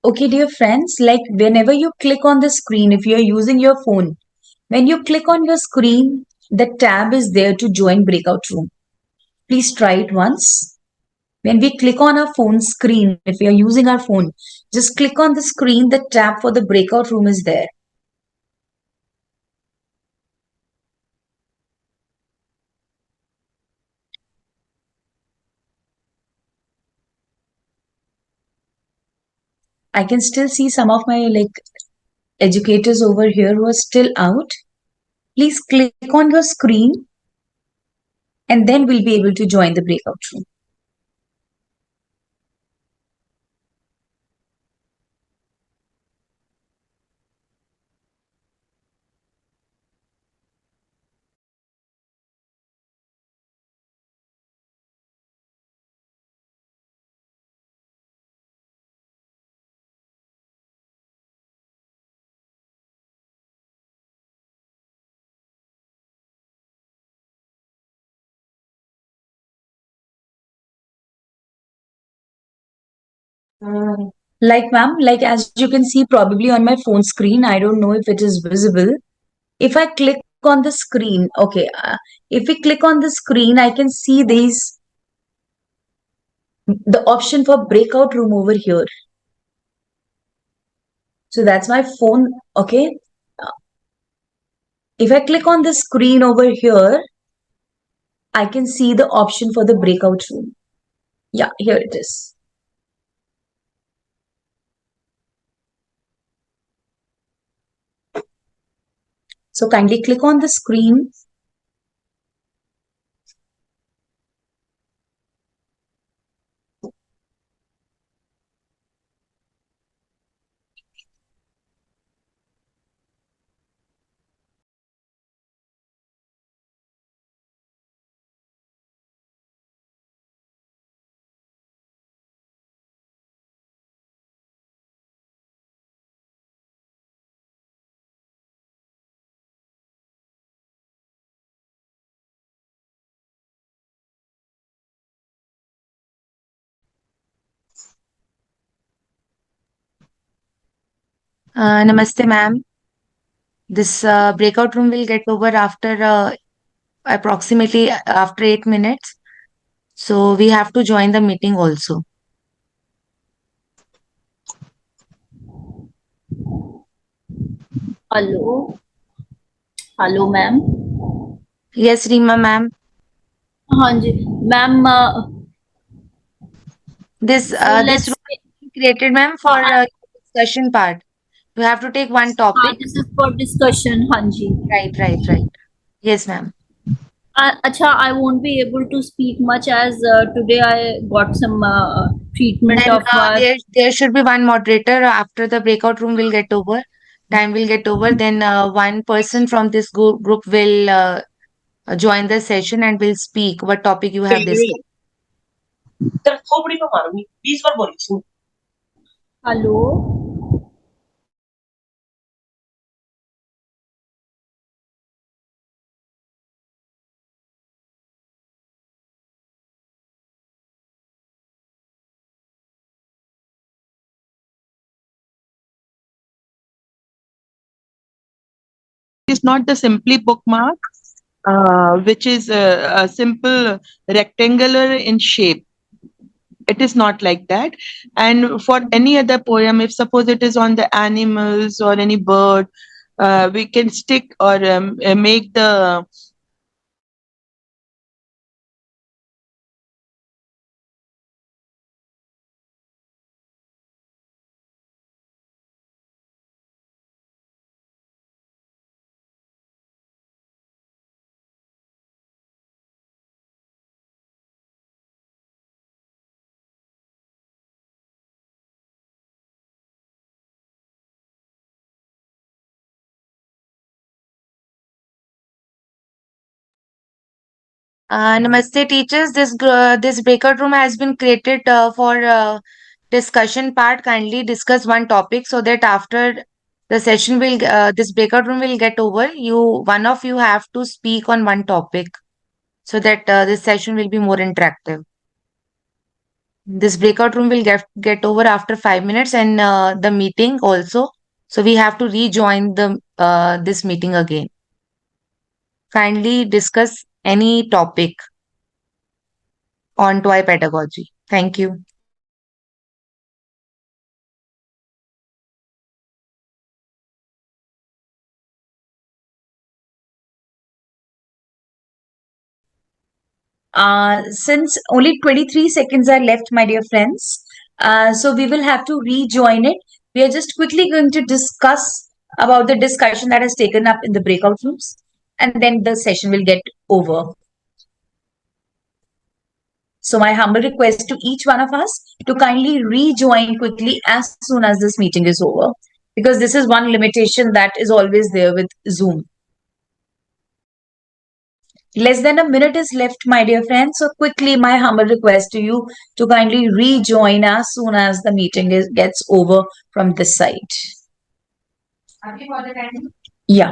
Okay, dear friends, like whenever you click on the screen, if you're using your phone, when you click on your screen, the tab is there to join breakout room. Please try it once. When we click on our phone screen, if we are using our phone, just click on the screen, the tab for the breakout room is there. I can still see some of my educators over here who are still out. Please click on your screen and then we'll be able to join the breakout room. Like ma'am, like as you can see probably on my phone screen, I don't know if it is visible. If I click on the screen, okay, if we click on the screen, I can see the option for breakout room over here. So that's my phone, okay. If I click on the screen over here, I can see the option for the breakout room. Yeah, here it is. So kindly click on the screen. Namaste, ma'am. This breakout room will get over after approximately after 8 minutes. So we have to join the meeting also. Hello. Hello, ma'am. Yes, Rima, ma'am. हाँ जी ma'am so This let's room is created, ma'am, for discussion part. You have to take one topic. this is for discussion हाँ जी Right, right, right. Yes, ma'am. अच्छा I won't be able to speak much as today I got some treatment Then of my there should be one moderator after the breakout room will get over. Time will get over. Then one person from this group will join the session and will speak what topic you have discussed. hello is not the simply bookmark, which is a simple rectangular in shape. It is not like that. And for any other poem, if suppose it is on the animals or any bird, we can stick or make the Namaste, teachers. This breakout room has been created for discussion part. Kindly discuss one topic so that after the session will this breakout room will get over. One of you have to speak on one topic so that this session will be more interactive. This breakout room will get over after 5 minutes, and the meeting also. So we have to rejoin the this meeting again. Kindly discuss any topic on toy pedagogy. Thank you. Since only 23 seconds are left, my dear friends, so we will have to rejoin it. We are just quickly going to discuss about the discussion that has taken up in the breakout rooms, and then the session will get over. So my humble request to each one of us to kindly rejoin quickly as soon as this meeting is over, because this is one limitation that is always there with Zoom. Less than a minute is left, my dear friends. So quickly, my humble request to you to kindly rejoin as soon as the meeting gets over from this side. Yeah.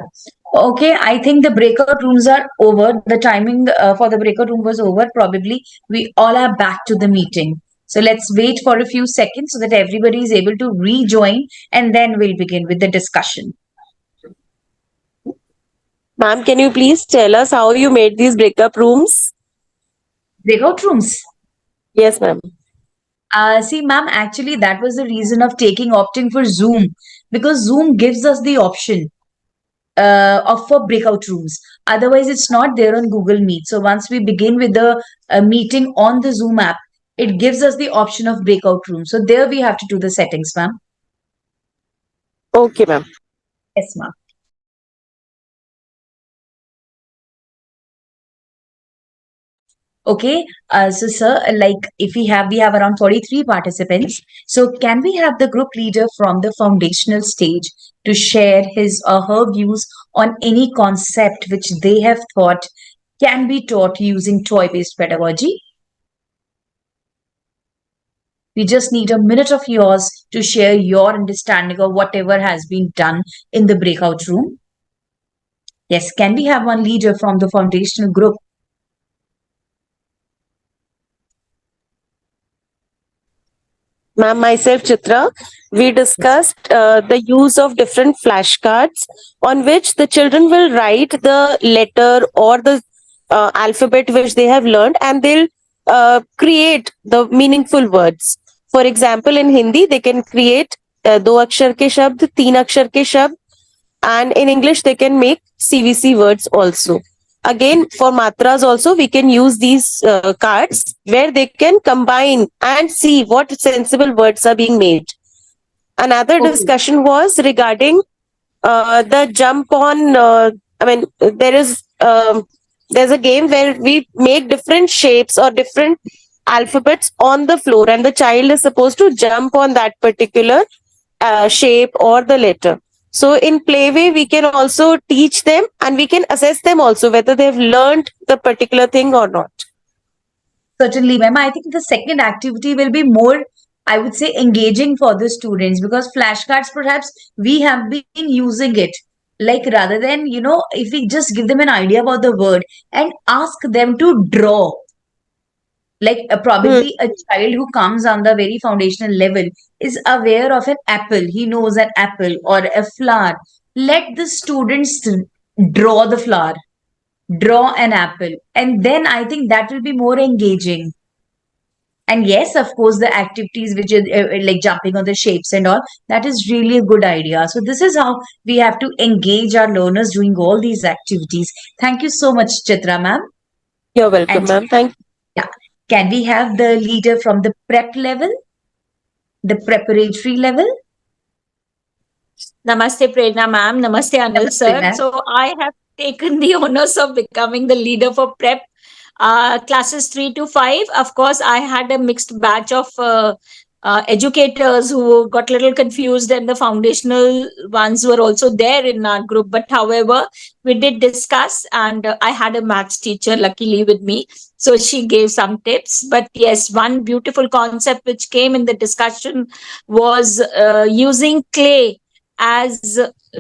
Okay, I think the breakout rooms are over. The timing for the breakout room was over. Probably we all are back to the meeting. So let's wait for a few seconds so that everybody is able to rejoin, and then we'll begin with the discussion. Ma'am, can you please tell us how you made these breakup rooms? Breakout rooms. Yes, ma'am. See, ma'am, actually, that was the reason of opting for Zoom, because Zoom gives us the option of for breakout rooms. Otherwise, it's not there on Google Meet. So once we begin with the meeting on the Zoom app, it gives us the option of breakout room. So there we have to do the settings, ma'am. Okay, ma'am. Yes, ma'am. Okay, so sir, like if we have around 43 participants, so can we have the group leader from the foundational stage to share his or her views on any concept which they have thought can be taught using toy-based pedagogy? We just need a minute of yours to share your understanding of whatever has been done in the breakout room. Yes, can we have one leader from the foundational group? Ma'am, myself, Chitra, we discussed the use of different flashcards on which the children will write the letter or the alphabet which they have learned, and they'll create the meaningful words. For example, in Hindi, they can create दो अक्षर के शब्द, तीन अक्षर के शब्द, and in English, they can make CVC words also. Again, for matras also, we can use these cards where they can combine and see what sensible words are being made. Another Okay. discussion was regarding the jump on. There's a game where we make different shapes or different alphabets on the floor, and the child is supposed to jump on that particular shape or the letter. So in Playway, we can also teach them, and we can assess them also whether they've learned the particular thing or not. Certainly, ma'am. I think the second activity will be more, I would say, engaging for the students, because flashcards, perhaps we have been using it. Like rather than, if we just give them an idea about the word and ask them to draw, like probably a child who comes on the very foundational level is aware of an apple, he knows an apple or a flower. Let the students draw the flower, draw an apple, and then I think that will be more engaging. And yes, of course, the activities which is like jumping on the shapes and all, that is really a good idea. So this is how we have to engage our learners doing all these activities. Thank you so much, Chitra ma'am. You're welcome, And ma'am. Thank you. yeah, can we have the leader from the prep level, the preparatory level? Namaste, Prerna ma'am. Namaste, Anil Namaste, sir. ma'am. So I have taken the honors of becoming the leader for prep classes 3 to 5. Of course, I had a mixed batch of educators who got a little confused, and the foundational ones were also there in our group. But however, we did discuss, and I had a maths teacher luckily with me, so she gave some tips. But yes, one beautiful concept which came in the discussion was using clay as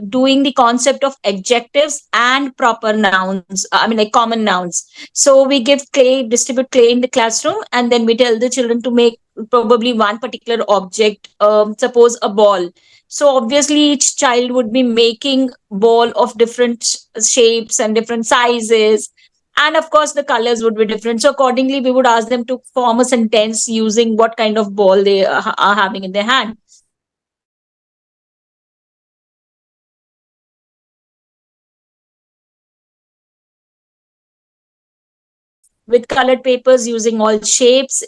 doing the concept of adjectives and proper nouns, I mean, like common nouns. So we distribute clay in the classroom, and then we tell the children to make probably one particular object, suppose a ball. So obviously each child would be making ball of different shapes and different sizes, and of course the colors would be different. So accordingly we would ask them to form a sentence using what kind of ball they are having in their hand. With colored papers using all shapes.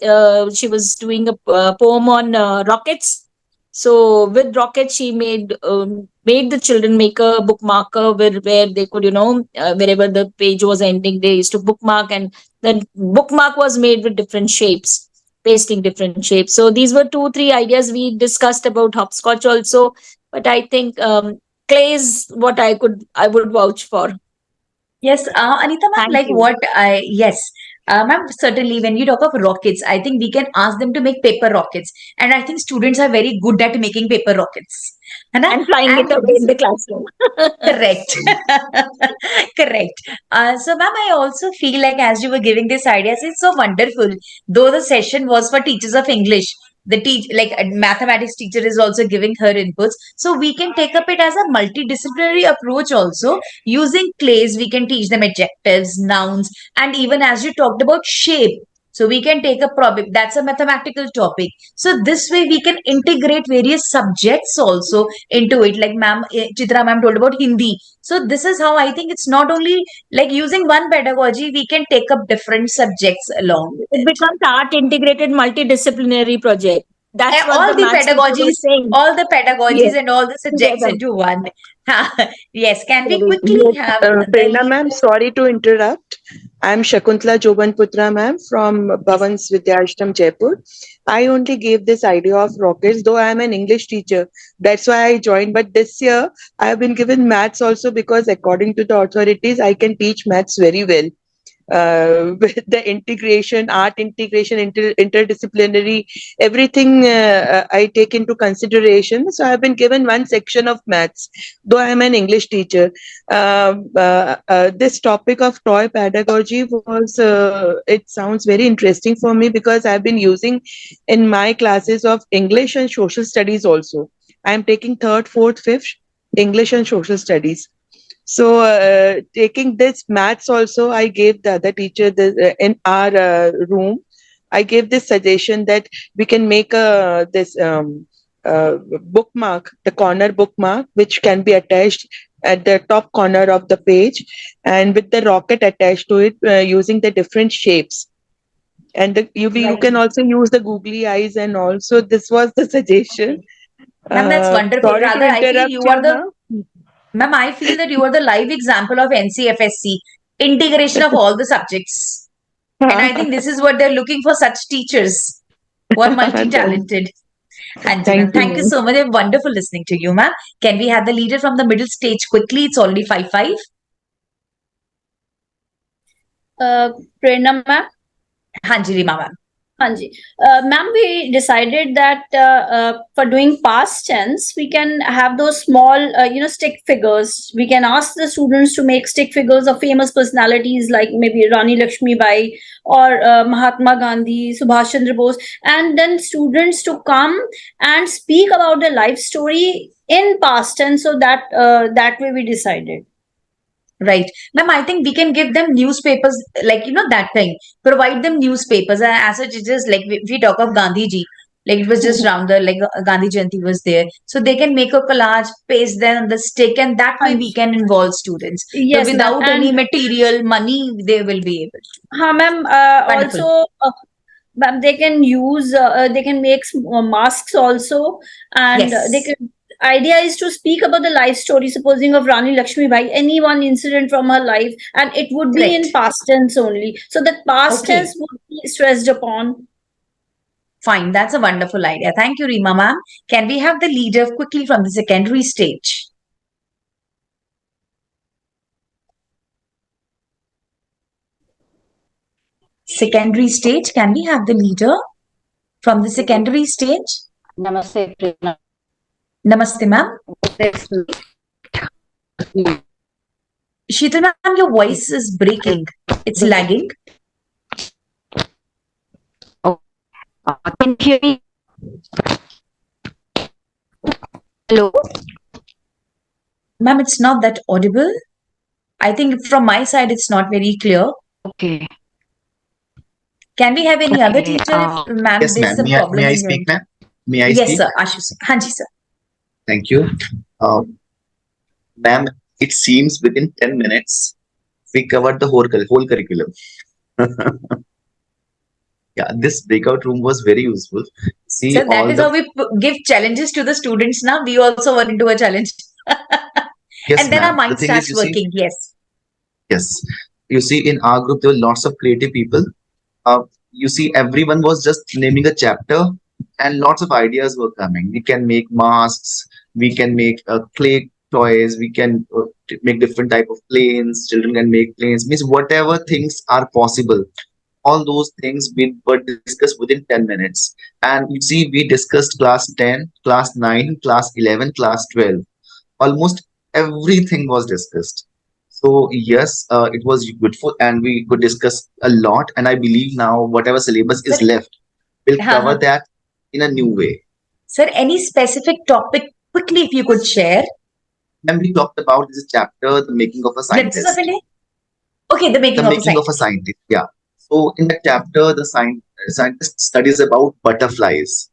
She was doing a poem on rockets. So with rockets, she made the children make a bookmarker where they could, wherever the page was ending, they used to bookmark, and then bookmark was made with different shapes, pasting different shapes. So these were 2 3 ideas we discussed about hopscotch also. But I think clay is what I would vouch for. Yes, Anita ma'am, Thank like you. what I, yes, ma'am, certainly when you talk of rockets, I think we can ask them to make paper rockets. And I think students are very good at making paper rockets. है And flying it And away this in the classroom. correct. Correct. So, ma'am, I also feel like as you were giving these ideas, it's so wonderful. Though the session was for teachers of English, the like a mathematics teacher is also giving her inputs. So we can take up it as a multidisciplinary approach also. Using clays, we can teach them adjectives, nouns, and even as you talked about shape. So we can take a problem that's a mathematical topic. So this way we can integrate various subjects also into it. Like ma'am, Chitra ma'am told about Hindi. So this is how I think it's not only like using one pedagogy, we can take up different subjects along with It it. becomes art integrated multidisciplinary project. That's what All the the maths teacher was pedagogies, saying. all the pedagogies Yes, and all the subjects together. into one. Yes, can we Very quickly good. have the Prerna lead? ma'am, sorry to interrupt. I'm Shakuntala Jobanputra ma'am from Bhavans Vidyashram, Jaipur. I only gave this idea of rockets, though I am an English teacher. That's why I joined. But this year, I have been given maths also because, according to the authorities, I can teach maths very well. With the integration, art integration, interdisciplinary, everything I take into consideration. So I have been given one section of maths, though I am an English teacher. This topic of toy pedagogy it sounds very interesting for me because I've been using in my classes of English and social studies also. I am taking third, fourth, fifth English and social studies. So, taking this maths also, I gave the other teacher in our room. I gave this suggestion that we can make this bookmark, the corner bookmark, which can be attached at the top corner of the page, and with the rocket attached to it using the different shapes. And you Right. can also use the googly eyes, and also this was the suggestion. Okay. Ma'am, that's wonderful. Sorry to Rather, I feel interrupt you are you, the, ma'am. ma'am, I feel that you are the live example of NCFSC, integration of all the subjects. And I think this is what they're looking for, such teachers who are Thank multi-talented. Hanji ma'am, thank you, thank you ma'am. so much. It's wonderful listening to you, ma'am. Can we have the leader from the middle stage quickly? It's already 5:05. Prerna ma'am. Hanji Rima ma'am. Hanji. Ma'am, we decided that for doing past tense, we can have those small, stick figures. We can ask the students to make stick figures of famous personalities like maybe Rani Lakshmi Bai or Mahatma Gandhi, Subhash Chandra Bose, and then students to come and speak about their life story in past tense. So that way we decided. Right. Ma'am, I think we can give them newspapers, like, that thing. Provide them newspapers. And as such, it is like we talk of Gandhi ji, like it was just round the, like Gandhi Jayanti was there. So they can make a collage, paste them on the stick, and that way we Hanji. can involve students. So Yes, ma'am. without any And material, money, they will be able to. ma'am, Wonderful. also ma'am, they can use they can make masks also, and they Yes. can. Idea is to speak about the life story, supposing of Rani Lakshmi Bai, any one incident from her life, and it would be in Correct. past tense only. So that past Okay. tense would be stressed upon. Fine, that's a wonderful idea. Thank you, Rima ma'am. Can we have the leader quickly from the secondary stage? Secondary stage, can we have the leader from the secondary stage? Namaste, Prerna. Namaste, ma'am. Sheetal ma'am, your voice is breaking. It's lagging. Can you hear me? Hello? Ma'am, it's not that audible. I think from my side, it's not very clear. Okay. Can we have any other Okay. teacher if, ma'am, Yes, there's ma'am. some May I problems in your speak, end? ma'am? May I Yes, speak? sir. Ashish, sir. Hanji, sir. Thank you. Ma'am, it seems within 10 minutes we covered the whole curriculum. Yeah, this breakout room was very useful. See Sir, that all is how the we give challenges to the students now. We also want to do a challenge. yes, And then our ma'am. The mind thing is, starts working. Yes. yes, you see, in our group there were lots of creative people. You see, everyone was just naming a chapter, and lots of ideas were coming. We can make masks, we can make clay toys, we can make different type of planes. Children can make planes. Means whatever things are possible, all those things were discussed within 10 minutes. And you see, we discussed class 10, class 9, class 11, class 12. Almost everything was discussed. So yes, it was beautiful, and we could discuss a lot. And I believe now whatever syllabus is Sir, left, we'll cover uh-huh. that in a new way. Sir, any specific topic quickly if you could share? Then we talked about this chapter, the making of a Glimpses of scientist. India? Okay, the The making of a making of a scientist. scientist. Yeah. So in that chapter, the scientist studies about butterflies,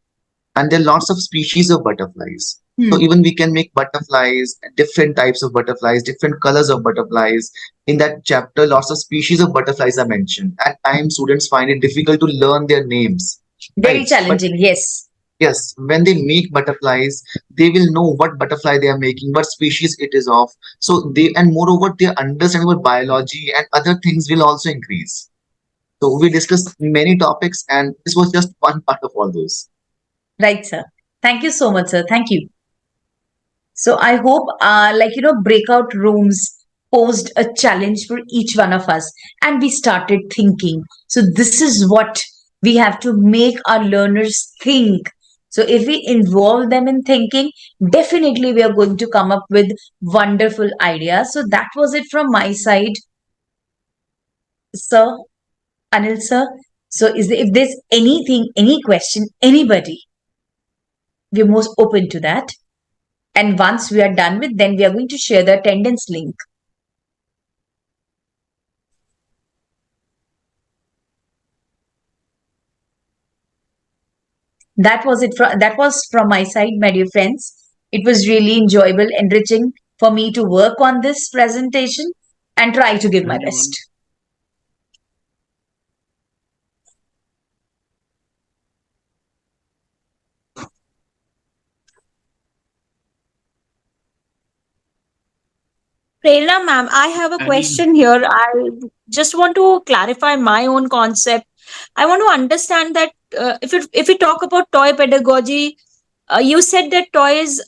and there are lots of species of butterflies. So Hmm. even we can make butterflies, different types of butterflies, different colors of butterflies. In that chapter, lots of species of butterflies are mentioned. At times, students find it difficult to learn their names, Very right? But challenging. Yes. yes, when they make butterflies, they will know what butterfly they are making, what species it is of. So they, and moreover, their understanding about biology and other things will also increase. So we discussed many topics, and this was just one part of all those. Right, sir. Thank you so much, sir. Thank you. So I hope, breakout rooms posed a challenge for each one of us, and we started thinking. So this is what we have to make our learners think. So if we involve them in thinking, definitely we are going to come up with wonderful ideas. So that was it from my side, sir, Anil, sir. So if there's anything, any question, anybody, we're most open to that. And once we are done with, then we are going to share the attendance link. That was from my side, my dear friends. It was really enjoyable, enriching for me to work on this presentation and try to give my best. Prerna ma'am, I have a question here. I just want to clarify my own concept. I want to understand that if we talk about toy pedagogy, you said that toys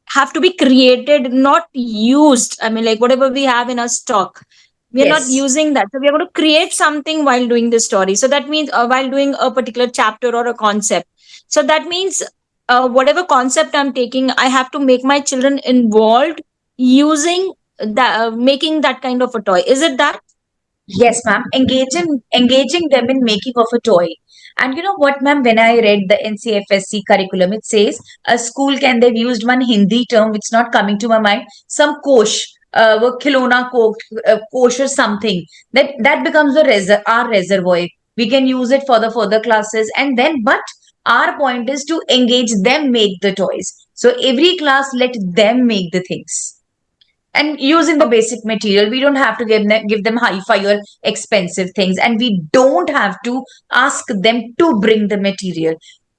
have to be created, not used. I mean, like whatever we have in our stock, we are not Yes. using that. So we are going to create something while doing the story. So that means while doing a particular chapter or a concept. So that means whatever concept I'm taking, I have to make my children involved using that, making that kind of a toy. Is it that? Yes, ma'am. Engaging them in making of a toy. And you know what, ma'am? When I read the NCFSC curriculum, it says a school can they've used one Hindi term which is not coming to my mind. Some kosh, wo khilona kosh or something. That becomes our reservoir. We can use it for the further classes, and then but our point is to engage them make the toys. So every class let them make the things and using the basic material. We don't have to give them hi-fi or expensive things, and we don't have to ask them to bring the material.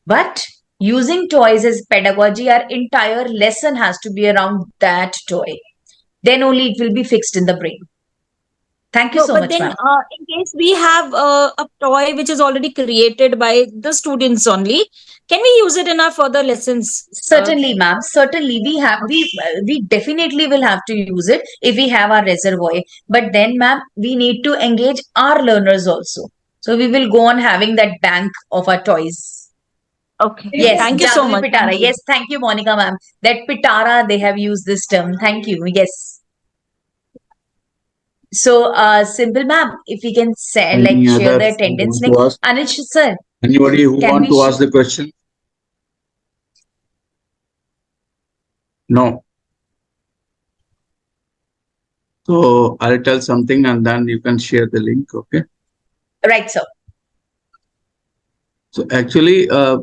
But using toys as pedagogy, our entire lesson has to be around that toy. Then only it will be fixed in the brain. Thank you No, so but much, then ma'am. in case we have a toy which is already created by the students only, can we use it in our further lessons? Certainly, ma'am. Certainly, we definitely will have to use it if we have our reservoir. But then, ma'am, we need to engage our learners also. So we will go on having that bank of our toys. Okay. Yes, Thank you so Jadui much. Pitara. Thank you. Yes, thank you, Monica, ma'am. That Pitara, they have used this term. Thank you. Yes. So, Simple ma'am, if we can say, like Any share other the who attendance want link. to ask? Anish sir, Anybody who can want we? to ask the question? No. So I'll tell something and then you can share the link. Okay. Right, sir. So actually, I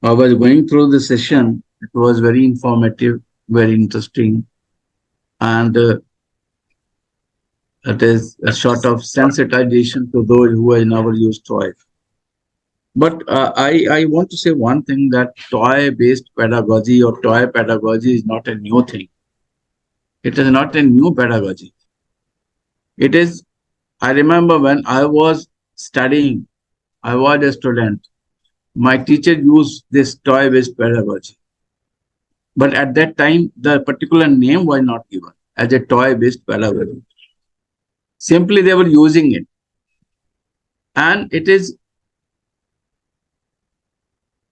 was going through the session. It was very informative, very interesting, and it is a sort of sensitization to those who have never used toys. But I want to say one thing, that toy-based pedagogy or toy pedagogy is not a new thing. It is not a new pedagogy. It is, I remember when I was studying, I was a student, my teacher used this toy-based pedagogy. But at that time, the particular name was not given as a toy-based pedagogy. Simply they were using it. And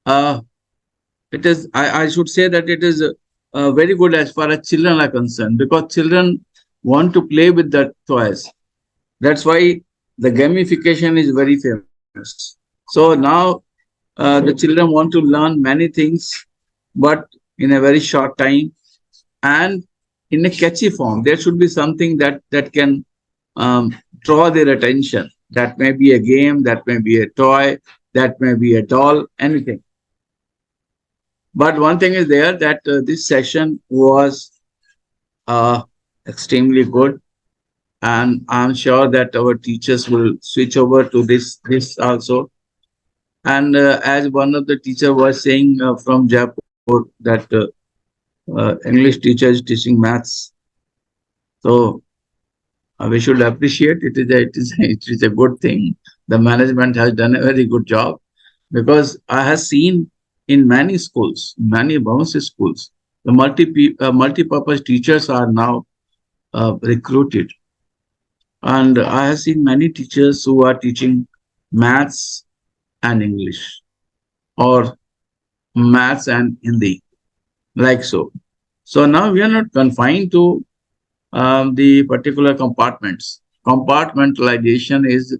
uh, I should say that it is very good as far as children are concerned, because children want to play with the toys. That's why the gamification is very famous. So now the children want to learn many things, but in a very short time and in a catchy form. There should be something that can draw their attention. That may be a game, that may be a toy, that may be a doll, anything. But one thing is there, that this session was uh, extremely good, and I'm sure that our teachers will switch over to this also. And as one of the teacher was saying from Jaipur, that English teacher is teaching maths, so we should appreciate it. It is a good thing. The management has done a very good job, because I have seen in many schools, many bouncy schools, the multi-purpose teachers are now recruited, and I have seen many teachers who are teaching maths and English, or maths and Hindi, like so. So now we are not confined to the particular compartments. Compartmentalization is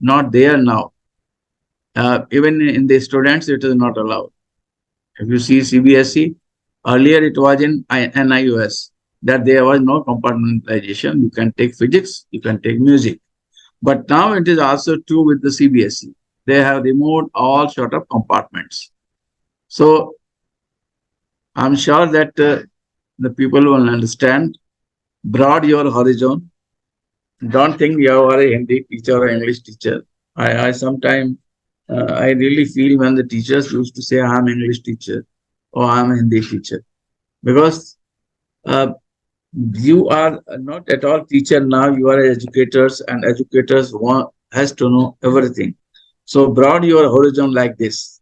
not there now. Even in the students, it is not allowed. If you see CBSE, earlier it was in NIOS that there was no compartmentalization. You can take physics, you can take music. But now it is also true with the CBSE. They have removed all sort of compartments. So I'm sure that the people will understand. Broad your horizon. Don't think you are a Hindi teacher or English teacher. I sometimes I really feel when the teachers used to say I'm English teacher or I'm a Hindi teacher, because uh, you are not at all teacher now. You are educators, and educators has to know everything. So broad your horizon like this,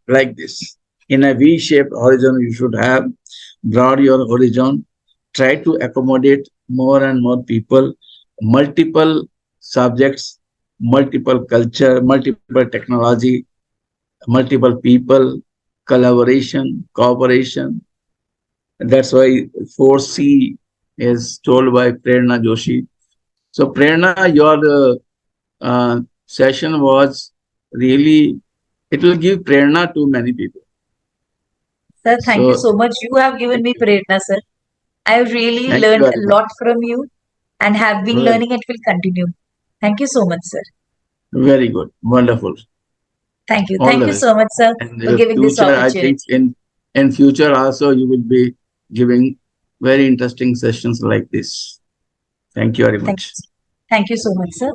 in a V-shaped horizon. You should have broad your horizon. Try to accommodate more and more people, multiple subjects, multiple culture, multiple technology, multiple people, collaboration, cooperation. That's why 4C is told by Prerna Joshi. So Prerna, your session was really, it will give Prerna to many people. Sir, thank you So so much. You have given me Prerna, sir. I have really thank you learned very a much. lot from you and have been Very, learning and will continue. Thank you so much, sir. very good. Wonderful. Thank you. All Thank the you best. so much, sir, And for the giving this future, I think opportunity. in future also you will be giving very interesting sessions like this. Thank you very Thank much. you. Thank you so much, sir.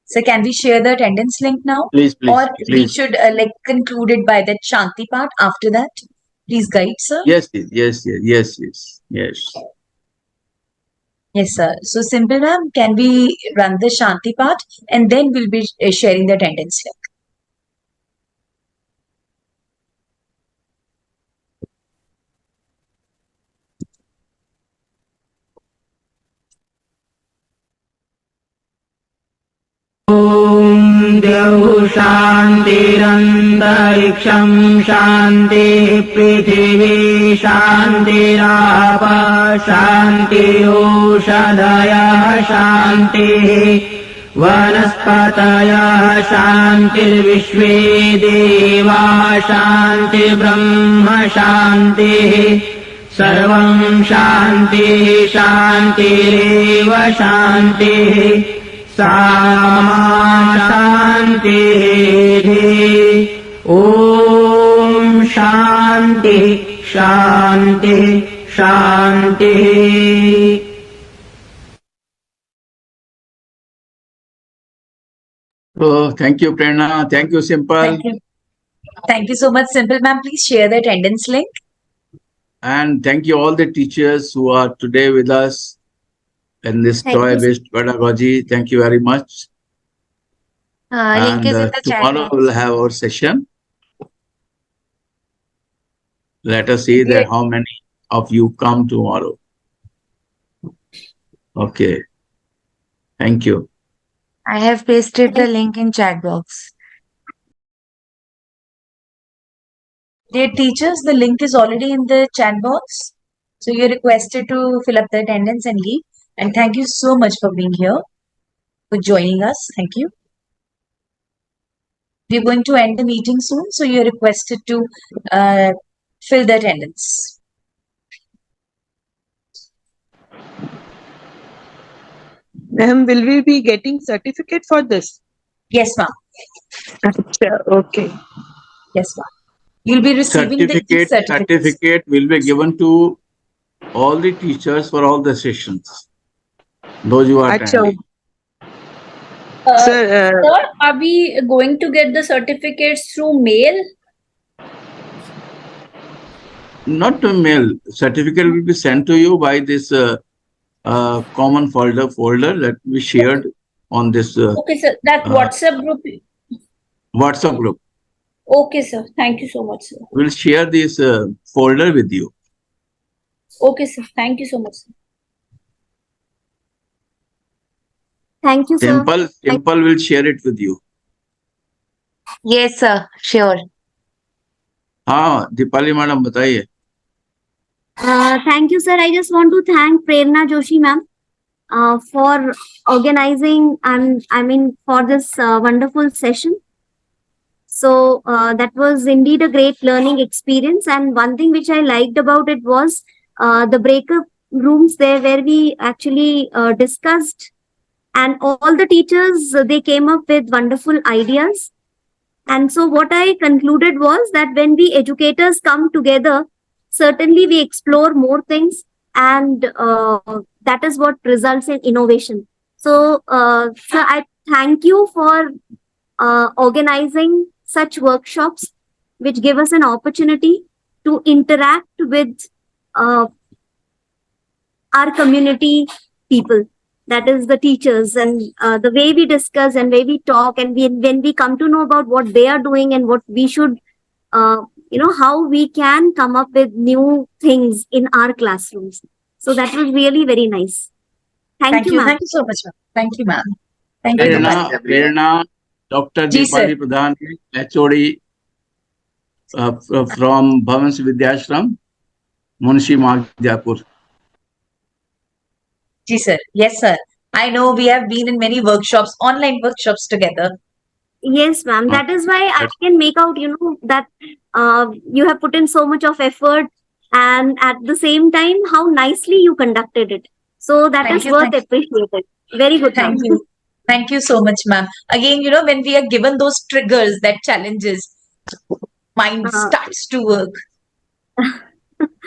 So can we share the attendance link now? Please, Or please, we please. should like conclude it by that Shanti part after that? Please guide, sir. Yes, yes, yes, yes, yes, yes. Yes, sir. So, Simple ma'am, can we run the Shanti part and then we'll be sharing the attendance link. ॐ द्यौः शान्तिरन्तरिक्षं शान्तिः पृथिवी शान्तिराप शान्तिरोषधयः शान्तिः वनस्पतयः शान्तिर्विश्वे देवा शान्तिर्ब्रह्म शान्तिः सर्वं शान्तिः शान्तिरेव शान्तिः सामा शान्तिः ॐ शान्तिः शान्तिः शान्तिः Oh, thank you, Prerna. Thank you, Simple. Thank you. Thank you so much, Simple ma'am. Please share the attendance link. And thank you all the teachers who are today with us in this Thank you. toy-based pedagogy. Thank you very much. Link is in the chat Tomorrow box. we'll have our session. Let us see that how many of you come tomorrow. Okay. Thank you. I have pasted the link in chat box. Dear teachers, the link is already in the chat box. So you're requested to fill up the attendance and leave. And thank you so much for being here, for joining us. Thank you. We're going to end the meeting soon, so you're requested to fill the attendance. Ma'am, will we be getting certificate for this? Yes, ma'am. Okay. Yes, ma'am. You'll be receiving the certificate. Certificate will be given to all the teachers for all the sessions. Those who are attending. Sir, are we going to get the certificates through mail? Not to mail. Certificate will be sent to you by this common folder that we shared on this Okay, sir. That WhatsApp group. WhatsApp group. Okay, sir. Thank you so much, sir. We'll share this folder with you. Okay, sir. Thank you so much, sir. Thank you, sir. Simple will share it with you. Yes, sir. Sure. हाँ Deepali madam बताइए. Thank you, sir. I just want to thank Prerna Joshi ma'am for organizing and for this wonderful session. So that was indeed a great learning experience. And one thing which I liked about it was the breakup rooms there where we actually discussed, and all the teachers, they came up with wonderful ideas. And so what I concluded was that when we educators come together, certainly we explore more things, and that is what results in innovation. So, sir, I thank you for organizing such workshops, which give us an opportunity to interact with our community people. That is the teachers, and the way we discuss and way we talk, and when we come to know about what they are doing and what we should, how we can come up with new things in our classrooms. So that was really very nice. Thank you, ma'am. Thank you so much, ma'am. Thank you, ma'am. Thank you. Prerna, Dr. Deepali Pradhan, HOD from Bhavans Vidyashram, Munshi Magdiapur. Sir. Yes, sir. I know we have been in many workshops, online workshops together. Yes, ma'am. That is why I can make out, that you have put in so much of effort, and at the same time, how nicely you conducted it. So that is worth appreciated. Very good. Thank you. Thank you so much, ma'am. Again, when we are given those triggers, that challenges, mind starts to work.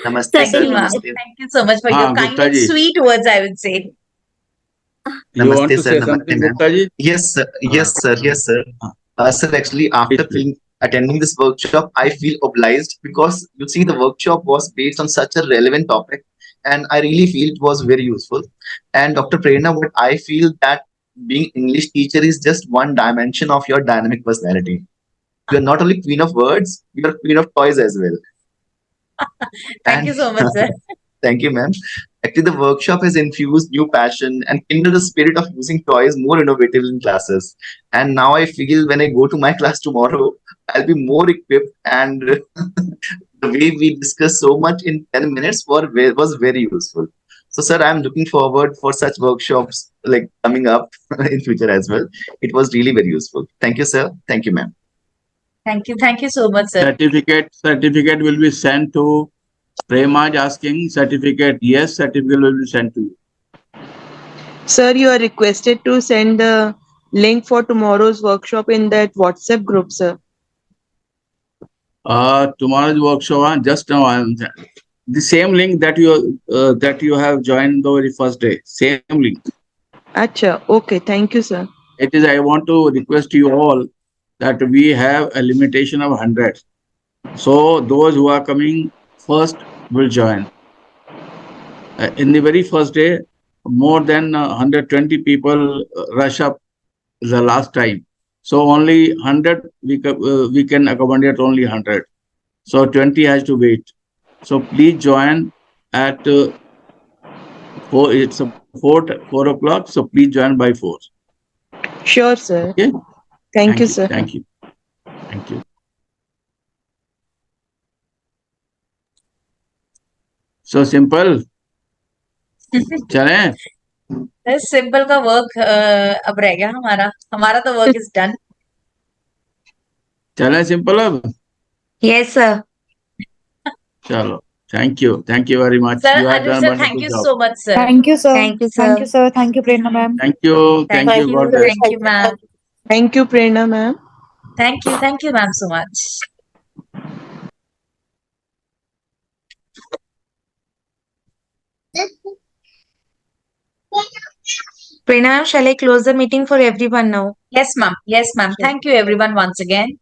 Namaste, Thank sir. you, ma'am. Namaste. Thank you so much for your kind and sweet words, I would say. You want to say Namaste, something, ma'am. Gupta ji? Yes, sir. Yes, sir. Yes, sir. Sir, actually, after attending this workshop, I feel obliged because you see, the workshop was based on such a relevant topic, and I really feel it was very useful. And Dr. Prerna, what I feel that being English teacher is just one dimension of your dynamic personality. You're not only queen of words, you're queen of toys as well. Thank you so much, sir. Thank you, ma'am. Actually, the workshop has infused new passion and kindled the spirit of using toys more innovatively in classes. And now I feel when I go to my class tomorrow, I'll be more equipped. And the way we discussed so much in 10 minutes was very useful. So, sir, I'm looking forward for such workshops like coming up in future as well. It was really very useful. Thank you, sir. Thank you, ma'am. Thank you so much, sir. Certificate will be sent to Prema is asking certificate. Yes, certificate will be sent to you. Sir, you are requested to send the link for tomorrow's workshop in that WhatsApp group, sir. Tomorrow's workshop, just now I am the same link that you have joined the very first day. Same link. Acha, okay, thank you, sir. It is. I want to request you all that we have a limitation of 100. So those who are coming first will join. In the very first day, more than 120 people rush up the last time. So only 100 we can accommodate only 100. So 20 has to wait. So please join at 4. It's a 4 o'clock. So please join by 4. Sure, sir. Okay. Thank you, sir. Thank you. Thank you. So simple. चलें? Simple का work अब रह गया हमारा तो work is done. चलें simple अब? Yes, sir. चलो. Thank you very much. Sir, You have Anuj done sir, wonderful thank you job. so much, sir. Thank you, sir. Thank you, sir. Thank you, Prerna ma'am. Thank you. Thank you. God bless. Thank you, ma'am. Thank you, Prerna, ma'am. Thank you, ma'am, so much. Prerna, shall I close the meeting for everyone now? Yes, ma'am. Thank you, everyone, once again.